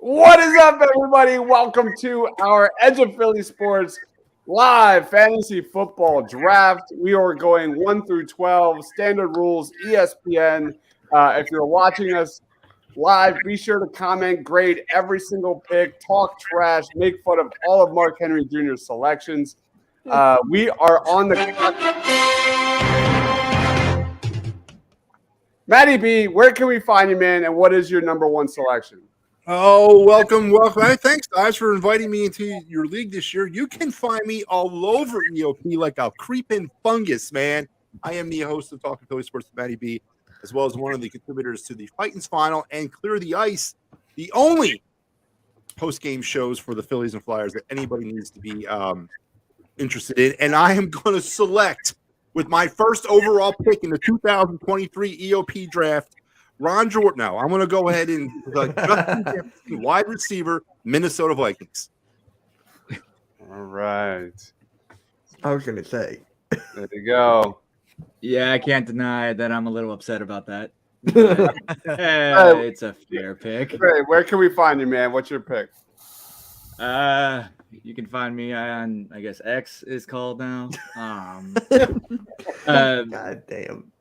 What is up, everybody? Welcome to our Edge of Philly Sports live fantasy football draft. We are going 1 through 12, standard rules, ESPN. If you're watching us live, be sure to comment, grade every single pick, talk trash, make fun of all of Mark Henry Jr.'s selections. We are on the clock. Matty B, where can we find you, man? And what is your number one selection? Oh, welcome. Hey, thanks, guys, for inviting me into your league this year. You can find me all over EOP like a creeping fungus, man. I am the host of Talking Philly Sports with Matty B, as well as one of the contributors to the Titans Final and Clear the Ice, the only post-game shows for the Phillies and Flyers that anybody needs to be interested in. And I am going to select, with my first overall pick in the 2023 EOP draft, Ron Jordan. Now, I'm going to go ahead and wide receiver, Minnesota Vikings. All right. I was going to say. There you go. Yeah, I can't deny that I'm a little upset about that. It's a fair pick. Hey, where can we find you, man? What's your pick? You can find me on, I guess X is called now. God damn.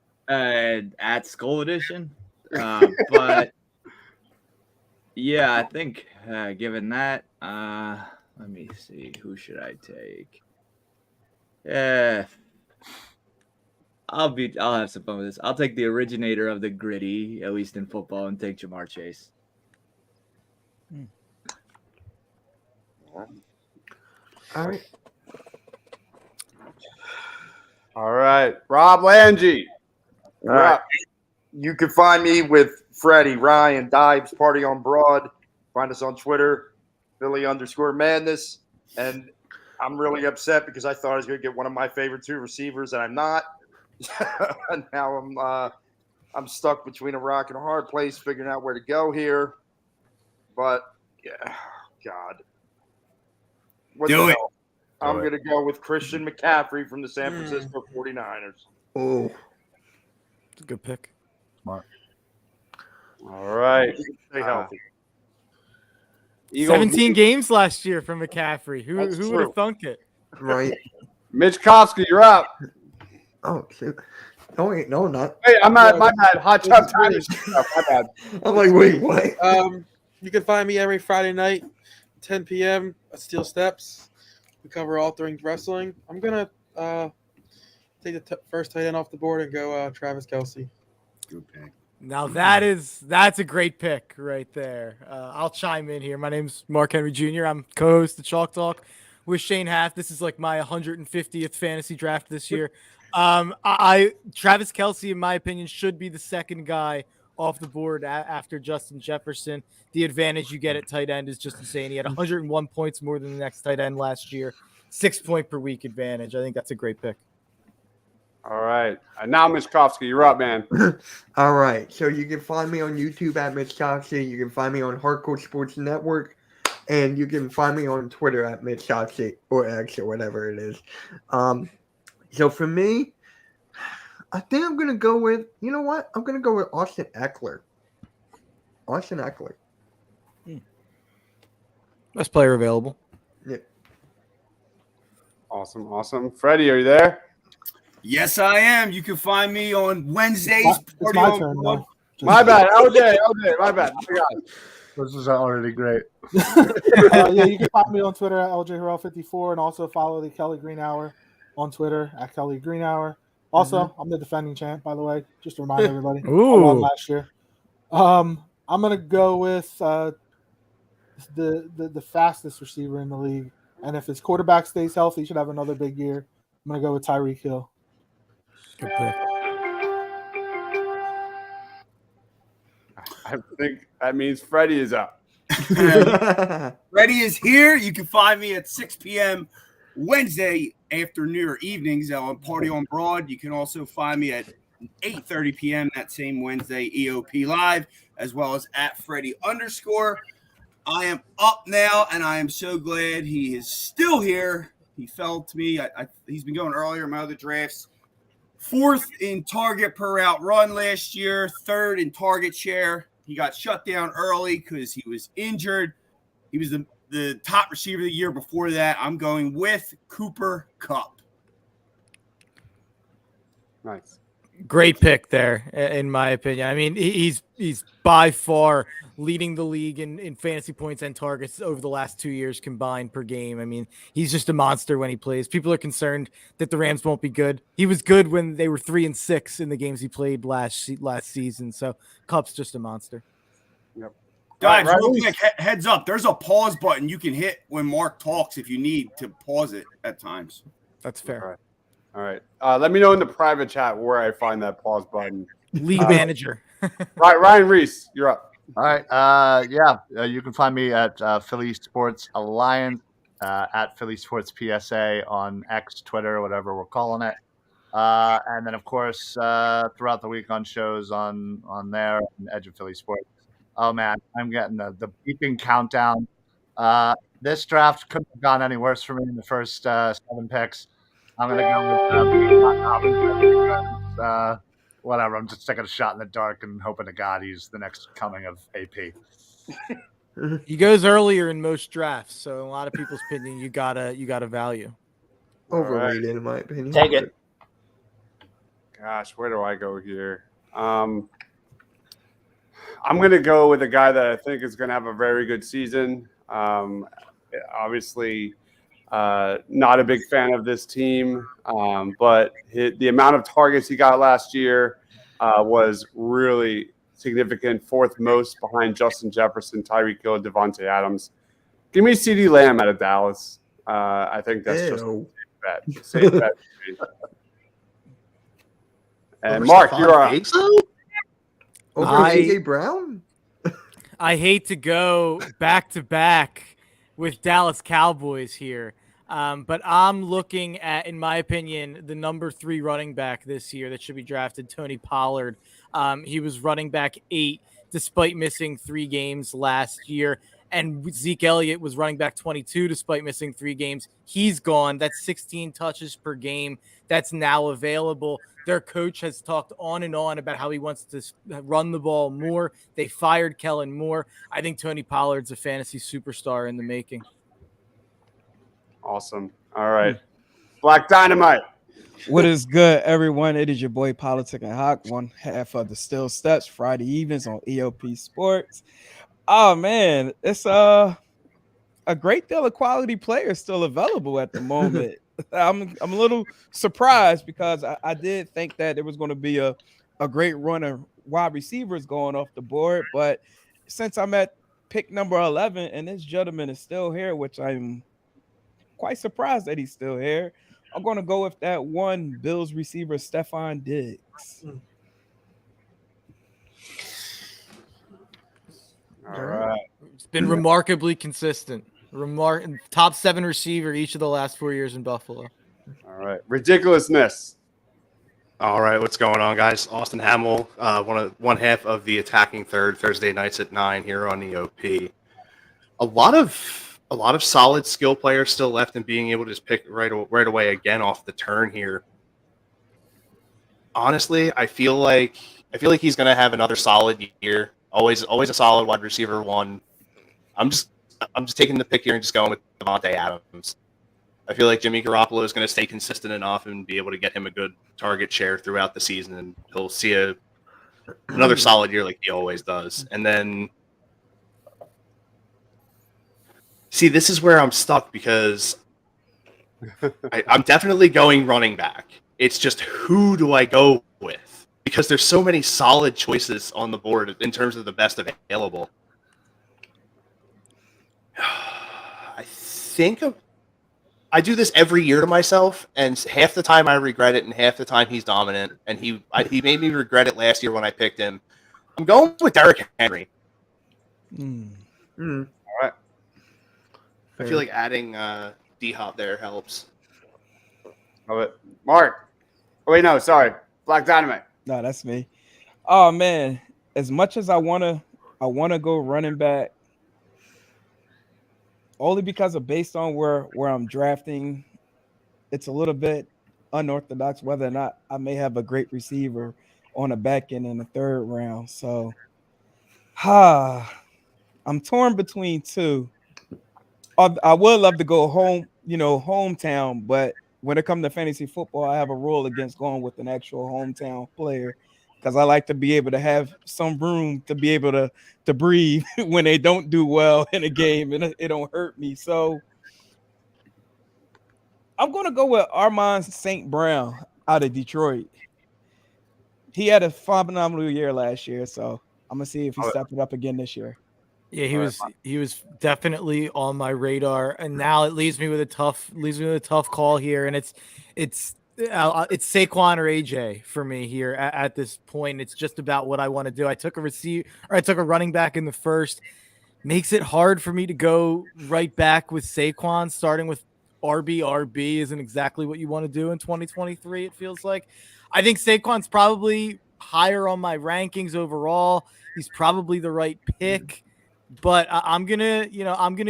At Skull Edition. But yeah, I think given that, let me see, who should I take? I'll have some fun with this. I'll take the originator of the gritty, at least in football, and take Jamar Chase. All right. Rob Langy. All right. You can find me with Freddie, Ryan, Dibes, Party on Broad. Find us on Twitter, Philly_Madness. And I'm really upset because I thought I was going to get one of my favorite two receivers, and I'm not. And now I'm stuck between a rock and a hard place, figuring out where to go here. But yeah, God, I'm going to go with Christian McCaffrey from the San Francisco 49ers. Oh, it's a good pick. Smart. All right. Stay healthy. 17 games last year from McCaffrey. Who would have thunk it? Right. Mitch Kofsky, you're up. Oh, shoot. Oh, wait, no, not. Hey, my bad. Hot tub time is up. My bad. I'm like, wait, what? You can find me every Friday night, 10 p.m. at Steel Steps. We cover all things wrestling. I'm going to take the first tight end off the board and go Travis Kelce. Good pick. Now that's a great pick right there. I'll chime in here. My name's Mark Henry Jr. I'm co-host of Chalk Talk with Shane Hath. This is like my 150th fantasy draft this year. Travis Kelce, in my opinion, should be the second guy off the board after Justin Jefferson. The advantage you get at tight end is just insane. He had 101 points more than the next tight end last year. 6 point per week advantage. I think that's a great pick. All right. Now, Mitch Kofsky, you're up, man. All right. So you can find me on YouTube at Mitch Kofsky. You can find me on Hardcore Sports Network. And you can find me on Twitter at Mitch Kofsky or X or whatever it is. So for me, I think I'm going to go with, you know what? I'm going to go with Austin Eckler. Austin Eckler. Best player available. Yeah. Awesome. Freddie, are you there? Yes, I am. You can find me on Wednesdays. It's my turn, though. My bad. OJ, my bad. This is already great. Yeah, you can find me on Twitter at LJHarrell54 and also follow the Kelly Green Hour on Twitter at Kelly Green Hour. Also, I'm the defending champ, by the way. Just to remind everybody. Ooh. I won last year. I'm gonna go with the fastest receiver in the league, and if his quarterback stays healthy, he should have another big year. I'm gonna go with Tyreek Hill. Good pick. I think that means Freddie is up. Freddie is here. You can find me at 6 p.m. Wednesday afternoon or evenings on Party on Broad. You can also find me at 8:30 p.m. that same Wednesday, EOP Live, as well as at Freddie_. I am up now, and I am so glad he is still here. He fell to me. He's been going earlier in my other drafts. 4th in target per route run last year, 3rd in target share. he got shut down early because he was injured. He was the top receiver of the year before that. I'm going with Cooper Kupp. Nice. Great pick there, in my opinion. I mean, he's by far leading the league in fantasy points and targets over the last 2 years combined per game. I mean, he's just a monster when he plays. People are concerned that the Rams won't be good. He was good when they were 3-6 in the games he played last season. So Kupp's just a monster. Yep. Guys, Right, real quick, heads up. There's a pause button you can hit when Mark talks if you need to pause it at times. That's fair. All right. Let me know in the private chat where I find that pause button. League manager. Right, Ryan Reese, you're up. All right. You can find me at Philly Sports Alliance, at Philly Sports PSA on X, Twitter, whatever we're calling it. And then, of course, throughout the week on shows on there, on Edge of Philly Sports. Oh, man, I'm getting the beeping countdown. This draft couldn't have gone any worse for me in the first 7 picks. I'm going to go with whatever. I'm just taking a shot in the dark and hoping to God he's the next coming of AP. He goes earlier in most drafts, so in a lot of people's opinion, you gotta value. Overrated, in my opinion. Take it. Gosh, where do I go here? I'm going to go with a guy that I think is going to have a very good season. Obviously, not a big fan of this team, but the amount of targets he got last year was really significant, 4th most behind Justin Jefferson, Tyreek Hill, Devontae Adams. Give me CeeDee Lamb out of Dallas. I think that's just a safe bet. And Mark, you're up. Over AJ Brown? I hate to go back to back with Dallas Cowboys here. But I'm looking at, in my opinion, the number 3 running back this year that should be drafted, Tony Pollard. He was running back 8 despite missing 3 games last year. And Zeke Elliott was running back 22 despite missing 3 games. He's gone. That's 16 touches per game. That's now available. Their coach has talked on and on about how he wants to run the ball more. They fired Kellen Moore. I think Tony Pollard's a fantasy superstar in the making. Awesome. All right. Black Dynamite. What is good, everyone? It is your boy Politic and Hawk, one half of the Still Steps Friday evenings on EOP Sports. Oh man, it's a great deal of quality players still available at the moment. I'm a little surprised because I did think that there was going to be a great run of wide receivers going off the board, but since I'm at pick number 11 and this gentleman is still here, which I'm quite surprised that he's still here, I'm going to go with that one Bills receiver, Stephon Diggs. All right. It's been remarkably consistent. Top 7 receiver each of the last 4 years in Buffalo. All right. Ridiculousness. All right, what's going on, guys? Austin Hamill, one half of the Attacking Third, Thursday nights at 9 here on EOP. A lot of solid skill players still left, and being able to just pick right away again off the turn here. Honestly, I feel like he's going to have another solid year. Always a solid wide receiver 1. I'm just taking the pick here and just going with Devontae Adams. I feel like Jimmy Garoppolo is going to stay consistent enough and be able to get him a good target share throughout the season, and he'll see another solid year like he always does. And then, see, this is where I'm stuck because I'm definitely going running back. It's just who do I go with? Because there's so many solid choices on the board in terms of the best available. I think I do this every year to myself, and half the time I regret it, and half the time he's dominant. And he made me regret it last year when I picked him. I'm going with Derrick Henry. All right. I feel like adding D-Hop there helps. Love it. Mark. Oh, wait, no, sorry. Black Dynamite. No, that's me. Oh man, as much as I wanna go running back, only because of based on where I'm drafting, it's a little bit unorthodox whether or not I may have a great receiver on the back end in the 3rd round. So I'm torn between two. I would love to go home, hometown, but when it comes to fantasy football, I have a rule against going with an actual hometown player because I like to be able to have some room to be able to breathe when they don't do well in a game and it don't hurt me. So I'm going to go with Armand St. Brown out of Detroit. He had a phenomenal year last year, so I'm going to see if he stepped it up again this year. Yeah, he was definitely on my radar, and now it leaves me with a tough call here, and it's Saquon or AJ for me here at this point. It's just about what I want to do. I took a running back in the first. Makes it hard for me to go right back with Saquon. Starting with RB isn't exactly what you want to do in 2023. It feels like. I think Saquon's probably higher on my rankings overall. He's probably the right pick. But I'm gonna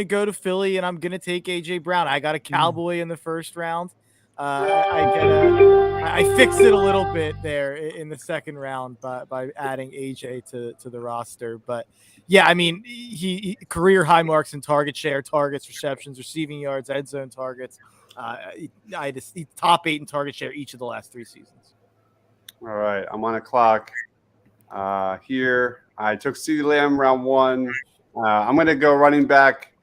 go to Philly and I'm gonna take AJ Brown. I got a Cowboy in the first round. I fixed it a little bit there in the second round by adding AJ to the roster. But yeah, I mean, he career high marks in target share, targets, receptions, receiving yards, end zone targets. He's top 8 in target share each of the last 3 seasons. All right, I'm on a clock here. I took CeeDee Lamb round 1. I'm going to go running back,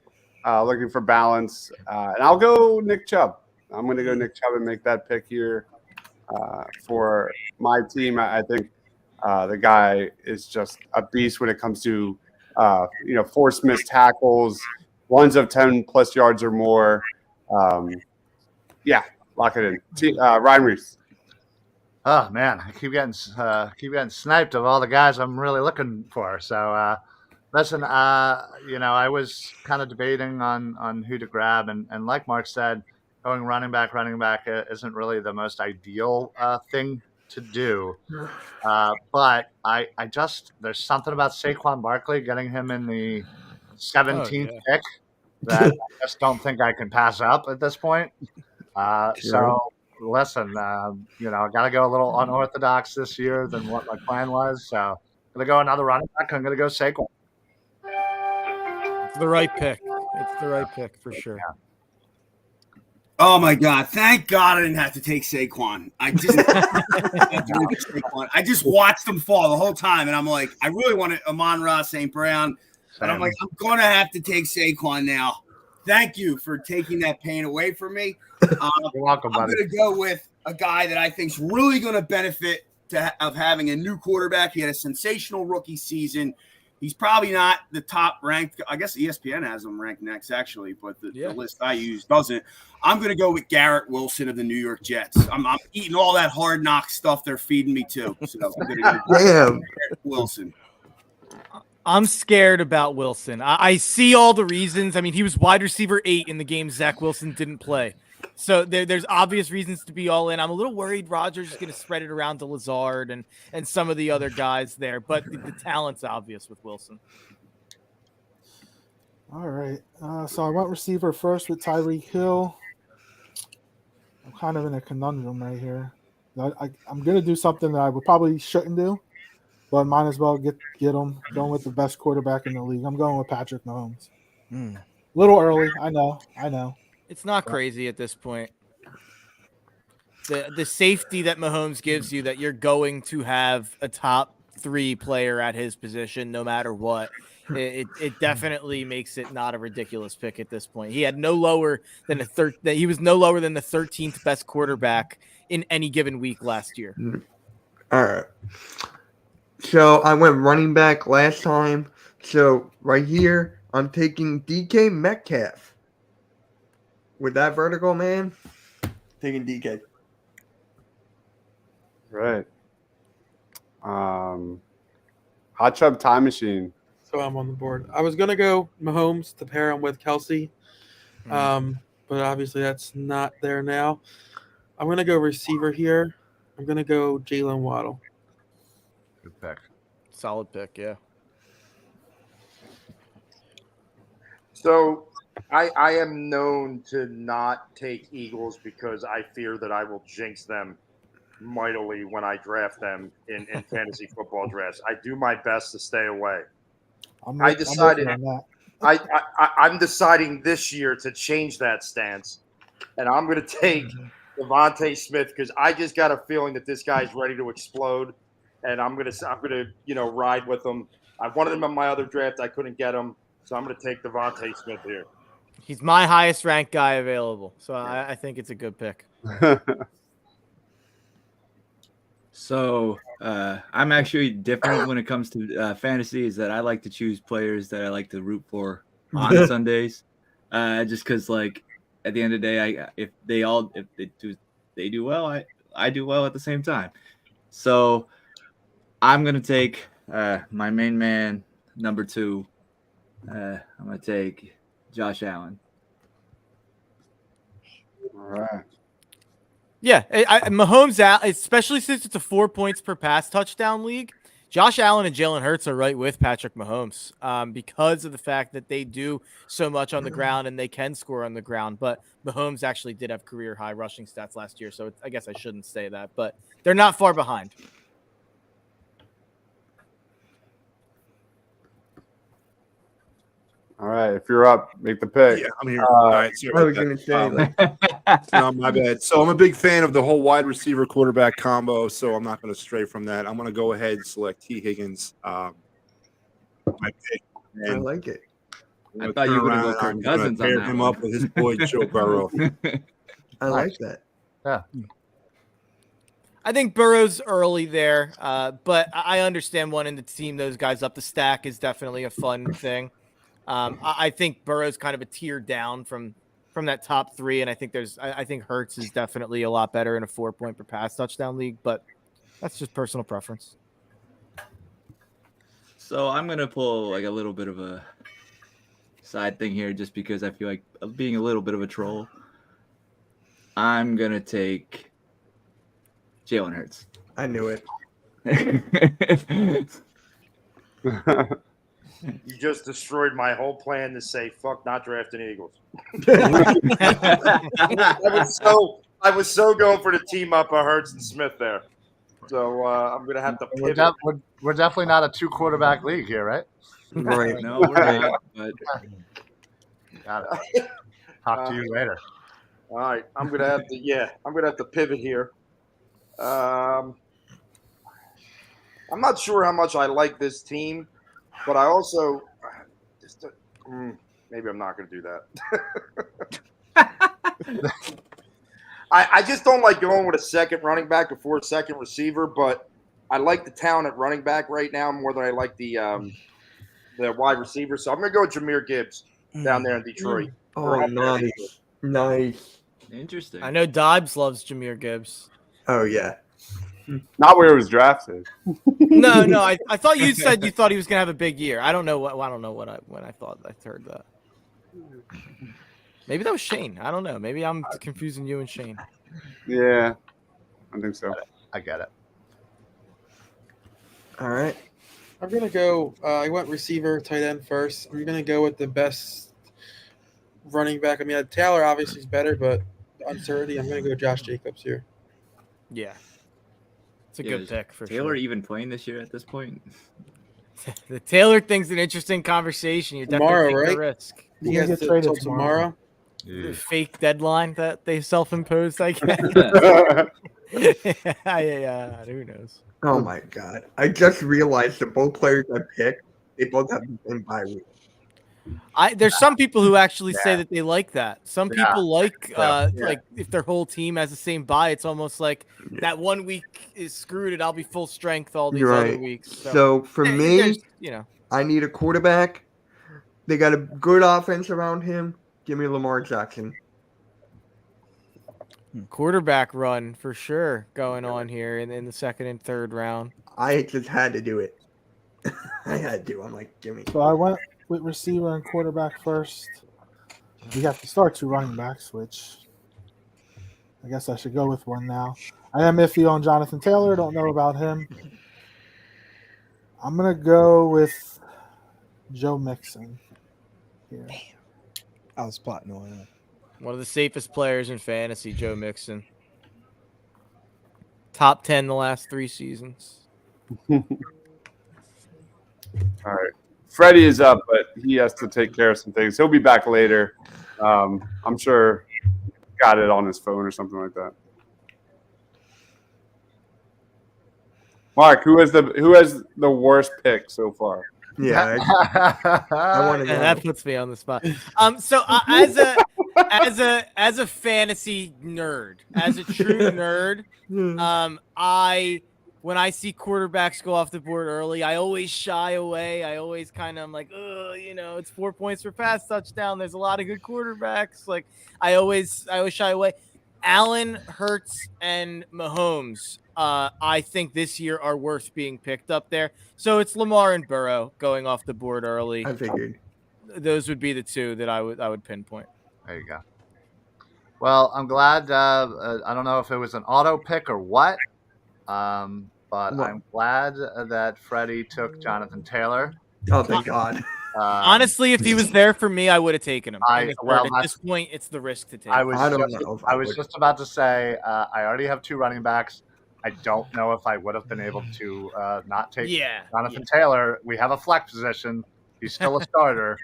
looking for balance, and I'll go Nick Chubb. I'm going to go Nick Chubb and make that pick here for my team. I think the guy is just a beast when it comes to forced missed tackles, ones of 10+ yards or more. Lock it in. Ryan Reese. Oh man, I keep getting sniped of all the guys I'm really looking for. So. Listen, I was kind of debating on who to grab, and like Mark said, going running back isn't really the most ideal thing to do. But I just there's something about Saquon Barkley, getting him in the 17th pick that I just don't think I can pass up at this point. So listen, I got to go a little unorthodox this year than what my plan was. So I'm gonna go another running back. I'm gonna go Saquon. It's the right pick. It's the right pick for sure. Oh my God! Thank God I didn't have to take Saquon. I just watched him fall the whole time, and I'm like, I really wanted Amon-Ra St. Brown, but I'm like, I'm gonna have to take Saquon now. Thank you for taking that pain away from me. You're welcome, buddy. I'm gonna go with a guy that I think is really gonna benefit of having a new quarterback. He had a sensational rookie season. He's probably not the top ranked. I guess ESPN has him ranked next, actually, but the list I use doesn't. I'm going to go with Garrett Wilson of the New York Jets. I'm eating all that hard knock stuff they're feeding me too. So I'm going to go with Garrett Wilson. I'm scared about Wilson. I see all the reasons. I mean, he was wide receiver 8 in the game Zach Wilson didn't play. So there's obvious reasons to be all in. I'm a little worried Rodgers is going to spread it around to Lazard and some of the other guys there, but the talent's obvious with Wilson. All right. So I went receiver first with Tyreek Hill. I'm kind of in a conundrum right here. I'm going to do something that I would probably shouldn't do, but might as well get him going with the best quarterback in the league. I'm going with Patrick Mahomes. A little early. I know. It's not crazy at this point. The safety that Mahomes gives you, that you're going to have a top 3 player at his position no matter what, it definitely makes it not a ridiculous pick at this point. He had no lower than he was no lower than the 13th best quarterback in any given week last year. All right. So I went running back last time. So right here, I'm taking DK Metcalf. With that vertical, man, taking DK. Right. Hot Chub Time Machine. So I'm on the board. I was going to go Mahomes to pair him with Kelsey, but obviously that's not there now. I'm going to go receiver here. I'm going to go Jalen Waddle. Good pick. Solid pick, yeah. So I am known to not take Eagles because I fear that I will jinx them mightily when I draft them in fantasy football drafts. I do my best to stay away. I'm I with- I'm decided with you on that. I'm deciding this year to change that stance, and I'm going to take Devontae Smith because I just got a feeling that this guy's ready to explode, and I'm gonna ride with him. I wanted him in my other draft, I couldn't get him, so I'm going to take Devontae Smith here. He's my highest ranked guy available, so I think it's a good pick. So I'm actually different when it comes to fantasy. Is that I like to choose players that I like to root for on Sundays, just because like at the end of the day, if they do well, I do well at the same time. So I'm gonna take my main man, number 2. I'm gonna take Josh Allen. All right. Yeah, Mahomes out, especially since it's a 4 points per pass touchdown league. Josh Allen and Jalen Hurts are right with Patrick Mahomes because of the fact that they do so much on the ground and they can score on the ground. But Mahomes actually did have career high rushing stats last year, so I guess I shouldn't say that. But they're not far behind. All right. If you're up, make the pick. Yeah, I'm here. All right, sorry I was about gonna that. say, No, my bad. So I'm a big fan of the whole wide receiver quarterback combo, so I'm not going to stray from that. I'm going to go ahead and select T. Higgins. My pick. I And like it. I thought you were going to go I'm Kirk gonna Cousins on pair that him one. up with his boy Joe Burrow. I like that. I think Burrow's early there, but I understand wanting to team those guys up. The stack is definitely a fun thing. I think Burrow's kind of a tier down from that top 3, and I think Hurts is definitely a lot better in a 4 point per pass touchdown league, but that's just personal preference. So I'm gonna pull like a little bit of a side thing here, just because I feel like I'm being a little bit of a troll. I'm gonna take Jalen Hurts. I knew it. You just destroyed my whole plan to say fuck not drafting Eagles. I was so going for the team up of Hurts and Smith there. So I'm gonna have to We're, pivot. we're definitely not a 2 quarterback league here, right? Right. No, we're not. But Got it. Talk to you later. All right, I'm gonna have to pivot here. I'm not sure how much I like this team, but I also maybe I'm not gonna do that. I just don't like going with a second running back before a second receiver, but I like the talent at running back right now more than I like the wide receiver. So I'm gonna go with Jahmyr Gibbs down there in Detroit. Oh, nice. Nice. interesting. I know Dobbs loves Jahmyr Gibbs. Oh, yeah. Not where it was drafted. No, I thought you said you thought he was gonna have a big year. I don't know when I thought I heard that. Maybe that was Shane. I don't know. Maybe I'm confusing you and Shane. Yeah, I think so. I get it. All right. I'm gonna go. I went receiver, tight end first. I'm gonna go with the best running back. I mean, Taylor obviously is better, but the uncertainty. I'm gonna go Josh Jacobs here. Yeah, it's a Yeah, good is pick for Taylor sure. even playing this year at this point? The Taylor thing's an interesting conversation. You're Tomorrow, definitely taking a right? risk. You He's gonna guys get traded till tomorrow. The fake deadline that they self-imposed, I guess. Yeah, who knows? Oh, my God. I just realized that both players I picked, they both have the same bye week. There's some people who actually say that they like that. Some Yeah. people like Yeah. like if their whole team has the same bye, it's almost like that 1 week is screwed and I'll be full strength all these You're other right. weeks. So for me, there's, you know, I need a quarterback. They got a good offense around him. Give me Lamar Jackson. quarterback run for sure going on here in the second and third round. I just had to do it. I had to. I'm like, give me. So I went with receiver and quarterback first. We have to start 2 running backs, which I guess I should go with one now. I am iffy on Jonathan Taylor. Don't know about him. I'm gonna go with Joe Mixon here. I was plotting on that. One of the safest players in fantasy, Joe Mixon. Top 10 the last 3 seasons. All right. Freddie is up, but he has to take care of some things. He'll be back later. I'm sure got it on his phone or something like that. Mark, who has the worst pick so far? Yeah, I want to And know. that puts me on the spot. So as a fantasy nerd, as a true nerd, when I see quarterbacks go off the board early, I always shy away. I always I'm like, oh, it's 4 points for pass touchdown. There's a lot of good quarterbacks. Like I always shy away. Allen, Hurts, and Mahomes, I think this year are worth being picked up there. So it's Lamar and Burrow going off the board early. I figured. Those would be the two that I would pinpoint. There you go. Well, I'm glad. I don't know if it was an auto pick or what, but I'm glad that Freddie took Jonathan Taylor. Oh, thank God. Honestly, if he was there for me, I would have taken him. At well, this point, it's the risk to take. I was just about to say I already have 2 running backs. I don't know if I would have been able to not take Jonathan Taylor. We have a flex position. He's still a starter.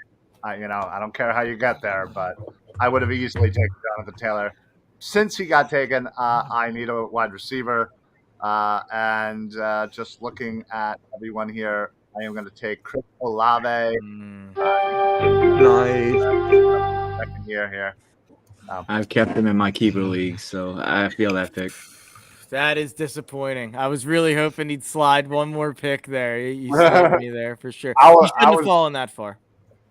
I don't care how you get there, but I would have easily taken Jonathan Taylor. Since he got taken, I need a wide receiver. And just looking at everyone here, I am going to take Chris Olave. Nice. Second year here. I've kept him in my keeper league, so I feel that pick. That is disappointing. I was really hoping he'd slide one more pick there. You slid me there for sure. He shouldn't have fallen that far.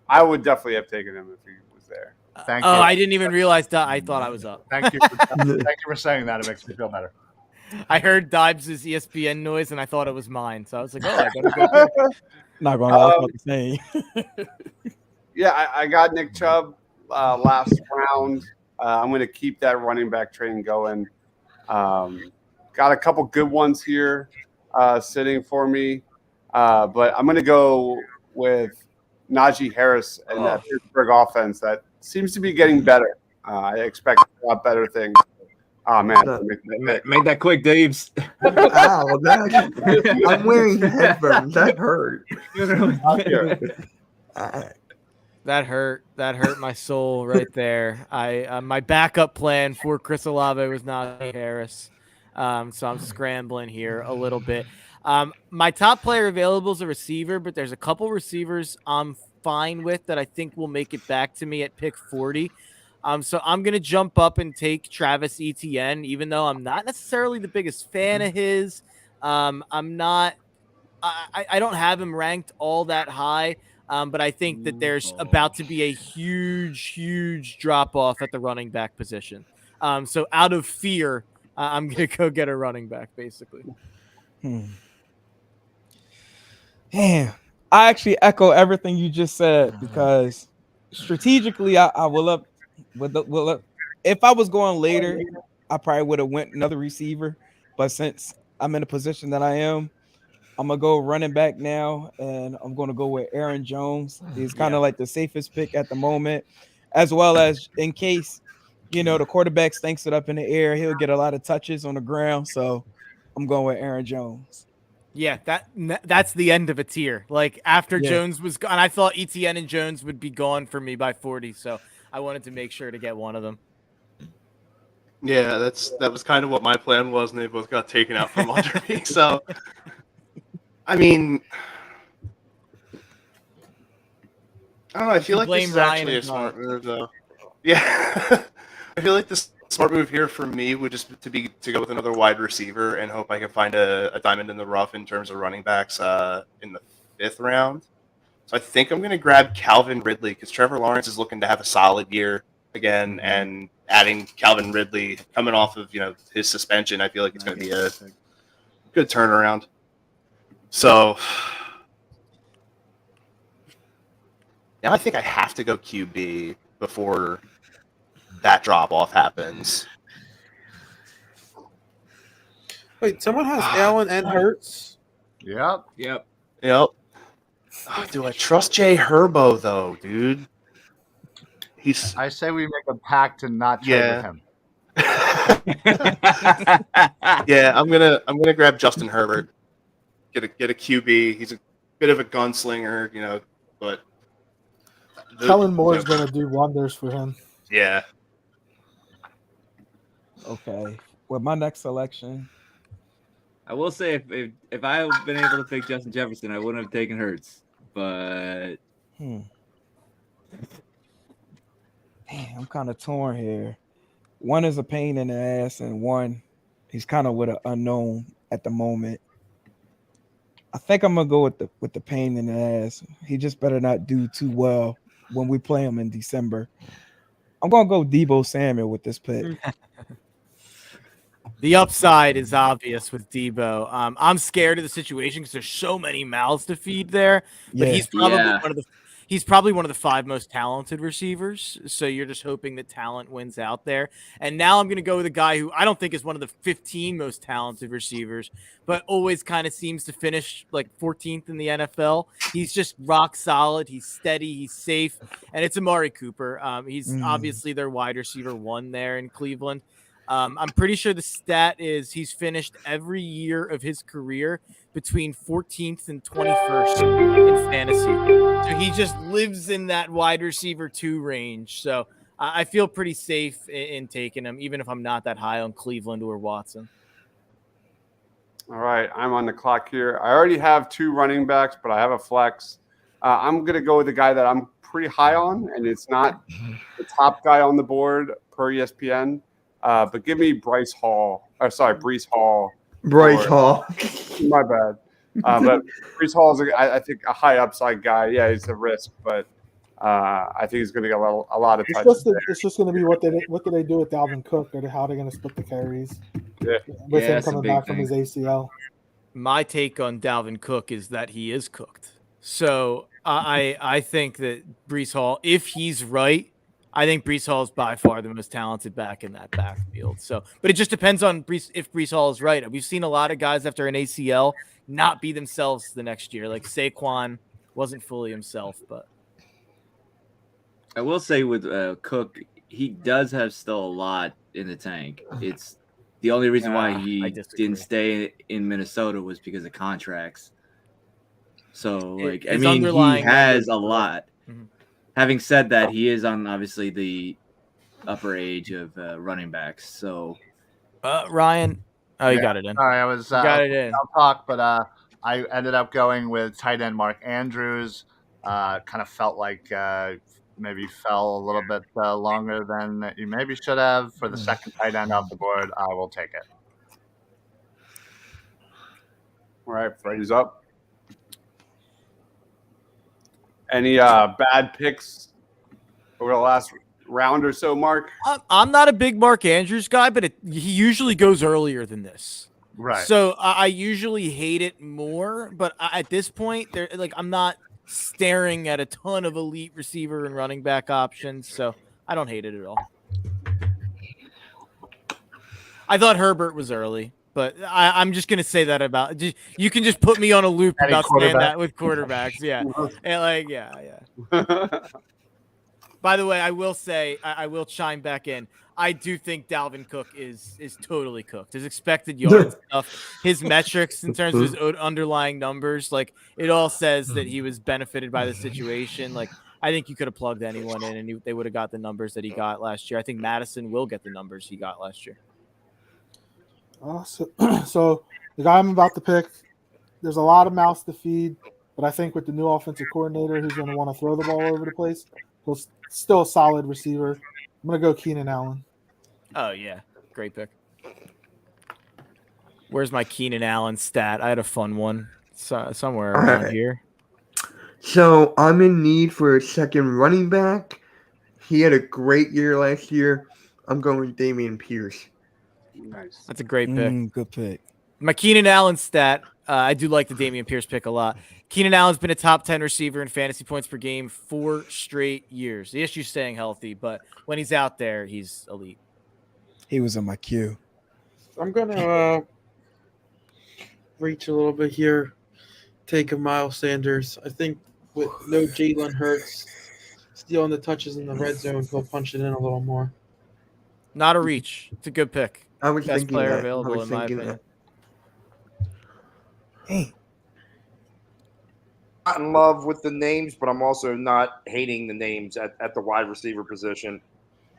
I would definitely have taken him if he was there. Thank you. I didn't even realize that. I thought I was up. Thank you. Thank you for saying that. It makes me feel better. I heard Dibes' ESPN noise, and I thought it was mine. So I was like, oh, I gotta go pick. Not going to lie, I was the same. Yeah, I got Nick Chubb last round. I'm going to keep that running back train going. Got a couple good ones here sitting for me, but I'm going to go with Najee Harris and that Pittsburgh offense that seems to be getting better. I expect a lot better things. Oh, man. Make that quick, Daves. Ow, I'm wearing headphones. That hurt. That hurt my soul right there. My backup plan for Chris Olave was Najee Harris, so I'm scrambling here a little bit. My top player available is a receiver, but there's a couple receivers I'm fine with that I think will make it back to me at pick 40. So I'm gonna jump up and take Travis Etienne, even though I'm not necessarily the biggest fan of his. I don't have him ranked all that high. But I think that there's about to be a huge drop off at the running back position. So out of fear, I'm going to go get a running back, basically. Damn. I actually echo everything you just said because strategically, I will up if I was going later, I probably would have went another receiver. But since I'm in a position that I am, I'm going to go running back now, and I'm going to go with Aaron Jones. He's kind of like the safest pick at the moment, as well as in case, the quarterback stinks it up in the air, he'll get a lot of touches on the ground. So I'm going with Aaron Jones. Yeah, that's the end of a tier. Like after Jones was gone, I thought Etienne and Jones would be gone for me by 40. So I wanted to make sure to get one of them. Yeah, that was kind of what my plan was, and they both got taken out from under me. So, I mean, I don't know. I feel like this is actually a smart move, though. Yeah, I feel like this smart move here for me would just to go with another wide receiver and hope I can find a diamond in the rough in terms of running backs in the 5th round. So I think I'm going to grab Calvin Ridley because Trevor Lawrence is looking to have a solid year again, and adding Calvin Ridley coming off of his suspension, I feel like it's going to be a good turnaround. So now I think I have to go QB before that drop off happens. Wait, someone has Allen and Hurts? Yep. Oh, do I trust Jay Herbo though, dude? I say we make a pact to not trade with him. Yeah, I'm gonna grab Justin Herbert. Get a QB. He's a bit of a gunslinger, but Kellen Moore is going to do wonders for him. Yeah. Okay. Well, my next selection. I will say if I had been able to pick Justin Jefferson, I wouldn't have taken Hurts. But Damn, I'm kind of torn here. One is a pain in the ass, and one he's kind of with an unknown at the moment. I think I'm gonna go with the pain in the ass. He just better not do too well when we play him in December. I'm gonna go Deebo Samuel with this pick. The upside is obvious with Debo. I'm scared of the situation because there's so many mouths to feed there. But he's probably one of the 5 most talented receivers. So you're just hoping that talent wins out there. And now I'm going to go with a guy who I don't think is one of the 15 most talented receivers, but always kind of seems to finish like 14th in the NFL. He's just rock solid. He's steady. He's safe. And it's Amari Cooper. He's obviously their wide receiver 1 there in Cleveland. I'm pretty sure the stat is he's finished every year of his career between 14th and 21st in fantasy. So he just lives in that wide receiver 2 range. So I feel pretty safe in taking him, even if I'm not that high on Cleveland or Watson. All right, I'm on the clock here. I already have 2 running backs, but I have a flex. I'm going to go with the guy that I'm pretty high on, and it's not the top guy on the board per ESPN. But give me Breece Hall. Bryce Hall. My bad. But Breece Hall is, I think, a high upside guy. Yeah, he's a risk, but I think he's going to get a lot of touches. It's just going to be what do they do with Dalvin Cook, or how they're going to split the carries with him coming back from his ACL. My take on Dalvin Cook is that he is cooked. So I think that Breece Hall, if he's right, I think Breece Hall is by far the most talented back in that backfield. So, but it just depends on if Breece Hall is right. We've seen a lot of guys after an ACL not be themselves the next year. Like Saquon wasn't fully himself, but I will say with Cook, he does have still a lot in the tank. It's the only reason why he didn't stay in Minnesota was because of contracts. So, like, I mean, he has a lot. Mm-hmm. Having said that, he is on obviously the upper age of running backs. So, Ryan, you got it in. Sorry, I was got it in. I'll talk, but I ended up going with tight end Mark Andrews. Kind of felt like maybe fell a little bit longer than you maybe should have for the second tight end off the board. I will take it. All right, Freddie's up. Any bad picks over the last round or so, Mark? I'm not a big Mark Andrews guy, but he usually goes earlier than this. Right. So I usually hate it more, but at this point, I'm not staring at a ton of elite receiver and running back options, so I don't hate it at all. I thought Herbert was early. But I'm just going to say that about – you can just put me on a loop about saying that with quarterbacks. Yeah. And yeah. By the way, I will say – I will chime back in. I do think Dalvin Cook is totally cooked. His expected yards stuff, his metrics in terms of his underlying numbers, like it all says that he was benefited by the situation. Like I think you could have plugged anyone in and they would have got the numbers that he got last year. I think Madison will get the numbers he got last year. So the guy I'm about to pick, there's a lot of mouths to feed, but I think with the new offensive coordinator who's going to want to throw the ball over the place, he's still a solid receiver. I'm going to go Keenan Allen. Oh, yeah. Great pick. Where's my Keenan Allen stat? I had a fun one somewhere around here. So I'm in need for a second running back. He had a great year last year. I'm going with Dameon Pierce. Nice. That's a great pick. Good pick. My Keenan Allen stat, I do like the Dameon Pierce pick a lot. Keenan Allen's been a top 10 receiver in fantasy points per game 4 straight years. The issue's staying healthy, but when he's out there, he's elite. He was in my queue. I'm going to reach a little bit here, take a Miles Sanders. I think with no Jalen Hurts stealing the touches in the red zone, he'll punch it in a little more. Not a reach. It's a good pick. I was Best thinking player that. available in my opinion. Hey. in love with the names, but I'm also not hating the names at the wide receiver position.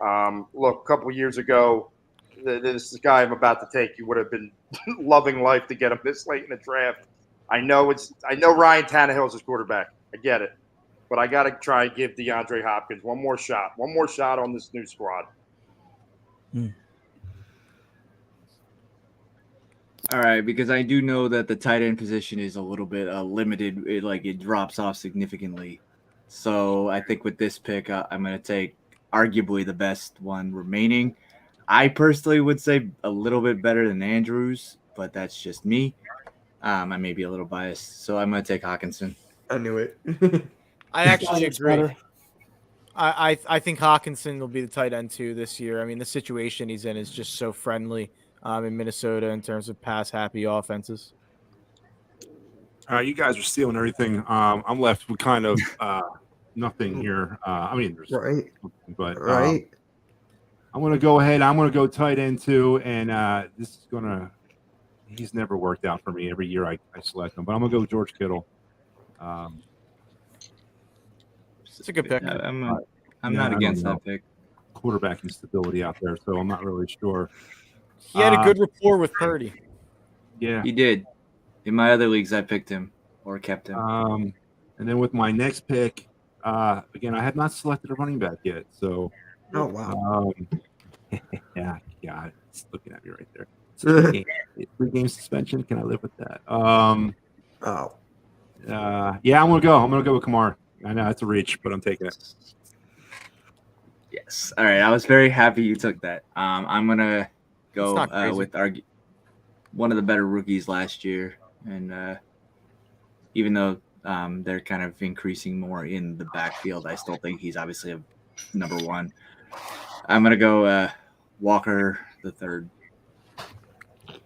Look, a couple years ago, this guy I'm about to take, you would have been loving life to get him this late in the draft. I know Ryan Tannehill's his quarterback. I get it. But I got to try and give DeAndre Hopkins one more shot on this new squad. All right, because I do know that the tight end position is a little bit limited. It drops off significantly. So I think with this pick, I'm going to take arguably the best one remaining. I personally would say a little bit better than Andrews, but that's just me. I may be a little biased, so I'm going to take Hawkinson. I knew it. I actually It's agree. better. I think Hawkinson will be the tight end too this year. I mean, the situation he's in is just so friendly in Minnesota in terms of pass-happy offenses. You guys are stealing everything. I'm left with kind of nothing here. I mean, there's Right. but Right. I'm going to go ahead. I'm going to go tight end too, and this is going to. He's never worked out for me. Every year I select him, but I'm going to go with George Kittle. It's a good pick. I'm not I against don't that pick. Quarterback instability out there, so I'm not really sure. He had a good rapport with Purdy. Yeah. He did. In my other leagues, I picked him or kept him. And then with my next pick, again, I have not selected a running back yet. So, Oh wow. yeah, it's looking at me right there. Three-game suspension. Can I live with that? Oh. Yeah, I'm gonna go with Kamara. I know it's a reach, but I'm taking it. Yes. All right. I was very happy you took that. I'm gonna go not crazy. with one of the better rookies last year, and even though they're kind of increasing more in the backfield, I still think he's obviously a number one. I'm gonna go Walker the third.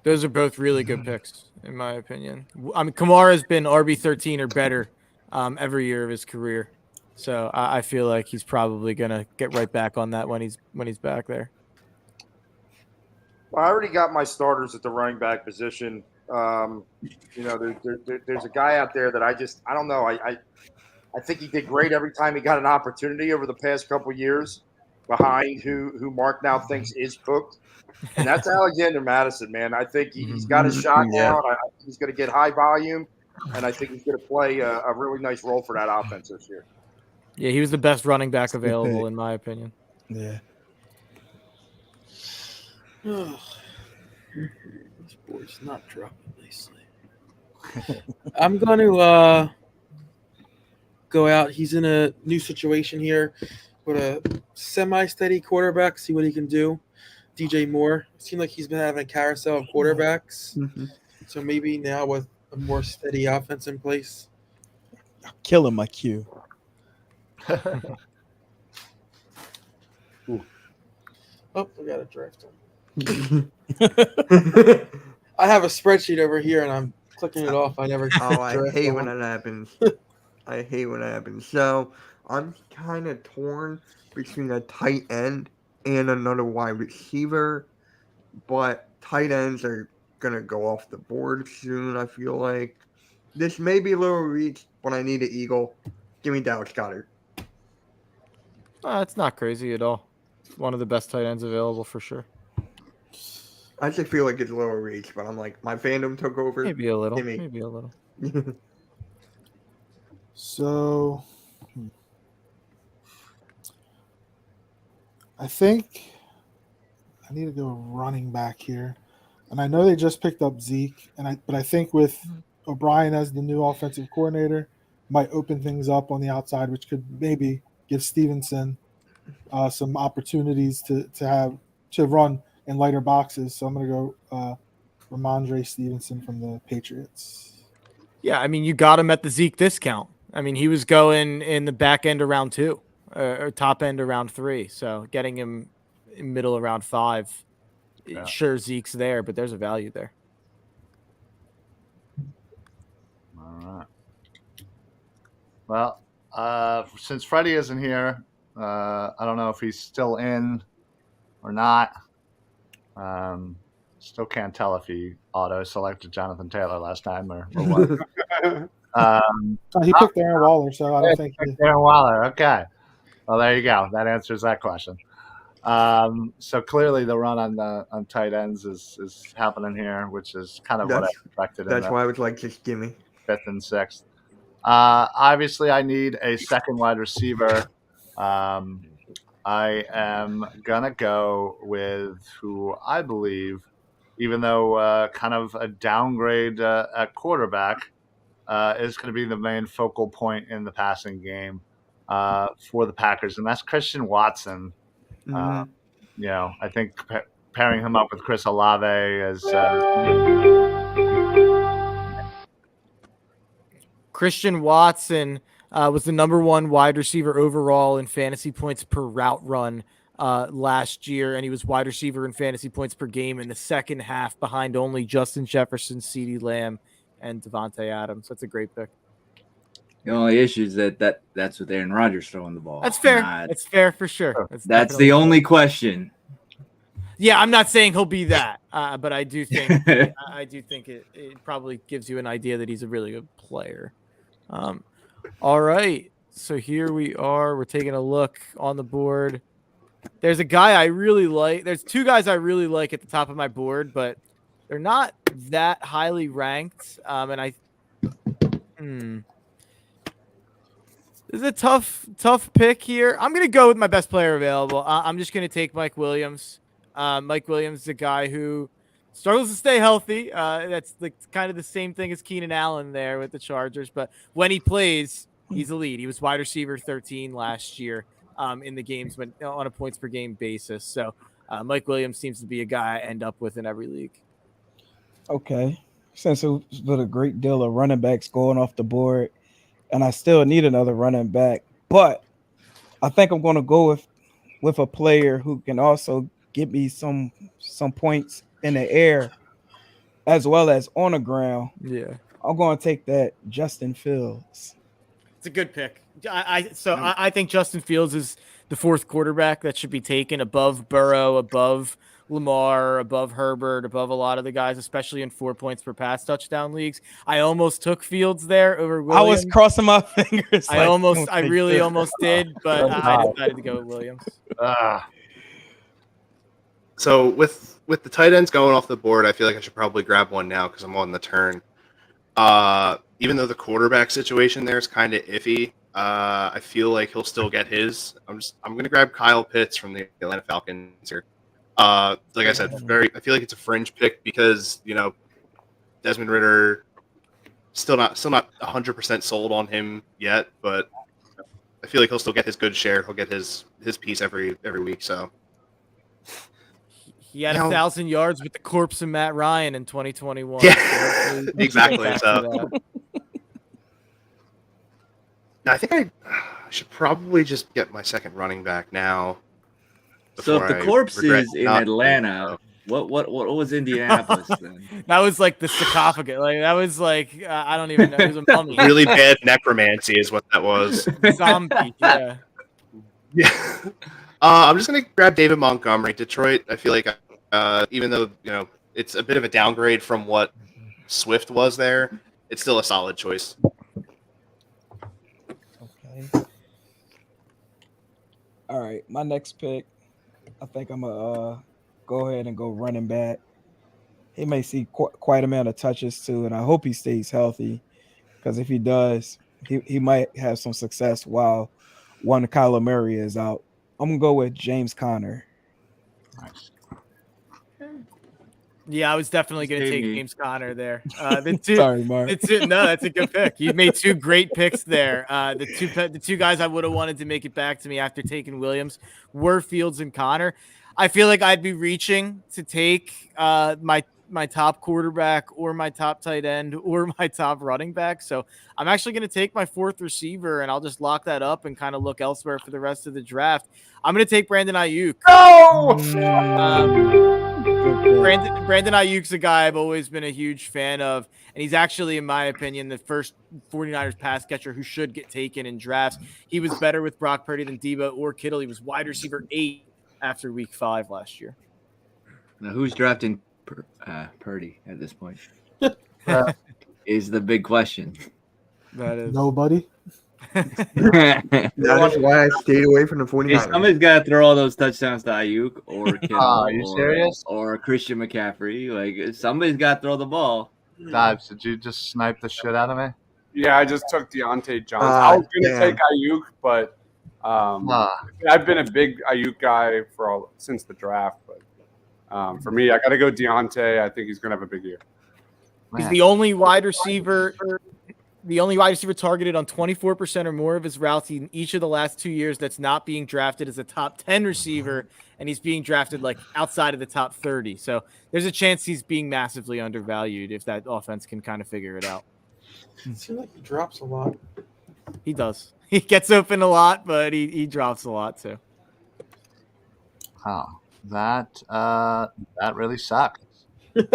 Those are both really good picks, in my opinion. I mean, Kamara's been RB13 or better every year of his career, so I feel like he's probably gonna get right back on that when he's back there. Well, I already got my starters at the running back position. There's a guy out there that I don't know. I think he did great every time he got an opportunity over the past couple of years behind who Mark now thinks is cooked. And that's Alexander Madison, man. I think he's got his shot now. I think he's going to get high volume, and I think he's going to play a really nice role for that offense this year. Yeah, he was the best running back available, in my opinion. Yeah. This board's not dropping nicely. I'm going to go out. He's in a new situation here with a semi-steady quarterback, see what he can do. DJ Moore. It seemed like he's been having a carousel of quarterbacks. Mm-hmm. So maybe now with a more steady offense in place. Killing my cue. Oh, I got a draft him. I have a spreadsheet over here and I'm clicking it off. I never. I draft hate one. when that happens. I hate when that happens. So I'm kind of torn between a tight end and another wide receiver, but tight ends are gonna go off the board soon. I feel like this may be a little reach, but I need an Eagle. Give me Dallas Goedert. It's not crazy at all. One of the best tight ends available for sure. I just feel like it's a little reach, but I'm like, my fandom took over. Maybe a little. Give me. Maybe a little. So I think I need to go running back here. And I know they just picked up Zeke, but I think with O'Brien as the new offensive coordinator, might open things up on the outside, which could maybe give Stevenson some opportunities to run in lighter boxes. So I'm going to go Ramondre Stevenson from the Patriots. Yeah, I mean, you got him at the Zeke discount. I mean, he was going in the back end of round 2 or top end of round 3. So getting him in middle of round 5, sure, Zeke's there, but there's a value there. All right. Well, since Freddie isn't here, I don't know if he's still in or not. Still can't tell if he auto-selected Jonathan Taylor last time or what. He picked Darren Waller, so I don't think he... Darren Waller. Okay. Well, there you go. That answers that question. So clearly the run on tight ends is happening here, which is kind of what I expected. That's why I was like, just give me 5th and 6th. Obviously, I need a second wide receiver. I am gonna go with who I believe, even though kind of a downgrade at quarterback, is going to be the main focal point in the passing game for the Packers, and that's Christian Watson. Mhm. I think pairing him up with Chris Olave as Christian Watson was the #1 wide receiver overall in fantasy points per route run last year, and he was wide receiver in fantasy points per game in the second half behind only Justin Jefferson, CeeDee Lamb, and Devontae Adams. That's a great pick. The only issue is that's with Aaron Rodgers throwing the ball. That's fair. That's fair for sure. That's the only question. Yeah, I'm not saying he'll be that, but I do think it probably gives you an idea that he's a really good player. All right, so here we are. We're taking a look on the board. There's a guy I really like. There's two guys I really like at the top of my board, but they're not that highly ranked. This is a tough pick here. I'm going to go with my best player available. I'm just going to take Mike Williams. Mike Williams is a guy who struggles to stay healthy. That's like kind of the same thing as Keenan Allen there with the Chargers. But when he plays, he's elite. He was wide receiver 13 last year in the games, but on a points per game basis. So Mike Williams seems to be a guy I end up with in every league. Okay. Since it's been a great deal of running backs going off the board, and I still need another running back, but I think I'm going to go with a player who can also give me some points in the air as well as on the ground. Yeah. I'm going to take that Justin Fields. It's a good pick. I think Justin Fields is the 4th quarterback that should be taken above Burrow, above Lamar, above Herbert, above a lot of the guys, especially in 4 points per pass touchdown leagues. I almost took Fields there over Williams. I was crossing my fingers. I really almost did, but I decided to go with Williams. So with the tight ends going off the board, I feel like I should probably grab one now because I'm on the turn. Even though the quarterback situation there is kind of iffy, I feel like he'll still get his. I'm going to grab Kyle Pitts from the Atlanta Falcons here. Like I said, I feel like it's a fringe pick because Desmond Ridder still not 100% sold on him yet, but I feel like he'll still get his good share. He'll get his piece every week. So he had 1,000 yards with the corpse of Matt Ryan in 2021. Yeah, exactly. So I think I should probably just get my second running back now. So if the corpse is in Atlanta, what was Indianapolis then? That was like the sarcophagus. Like that was like I don't even know. It was a mummy. Really bad necromancy is what that was. Zombie. Yeah. Yeah. I'm just gonna grab David Montgomery, Detroit. I feel like even though it's a bit of a downgrade from what Swift was there, it's still a solid choice. Okay. All right, my next pick. I think I'm gonna go ahead and go running back. He may see quite a amount of touches too, and I hope he stays healthy. Because if he does, he might have some success while one Kyler Murray is out. I'm gonna go with James Conner. Nice. Yeah, I was definitely going to take James Conner there. Sorry, Mark. No, that's a good pick. You made two great picks there. The two guys I would have wanted to make it back to me after taking Williams were Fields and Conner. I feel like I'd be reaching to take my top quarterback or my top tight end or my top running back. So I'm actually going to take my 4th receiver and I'll just lock that up and kind of look elsewhere for the rest of the draft. I'm going to take Brandon Ayuk. Brandon Ayuk's a guy I've always been a huge fan of, and he's actually, in my opinion, the first 49ers pass catcher who should get taken in drafts. He was better with Brock Purdy than Debo or Kittle. He was wide receiver 8 after week 5 last year. Now, who's drafting Purdy at this point? Is the big question. That is Nobody. That is why I stayed away from the Hey, 49ers. somebody's got to throw all those touchdowns to Ayuk or Kittle Are you serious? or Christian McCaffrey. Like somebody's got to throw the ball. Dives, did you just snipe the shit out of me? Yeah, I just took Deontay Johnson. I was going to damn. take Ayuk, but Ah, I've been a big Ayuk guy since the draft. But for me, I got to go Deontay. I think he's going to have a big year. He's man. the only wide receiver targeted on 24% or more of his routes in each of the last 2 years that's not being drafted as a top 10 receiver, and he's being drafted like outside of the top 30. So there's a chance he's being massively undervalued if that offense can kind of figure it out. It seems like he drops a lot. He does. He gets open a lot, but he drops a lot too. Oh, that really sucks. 2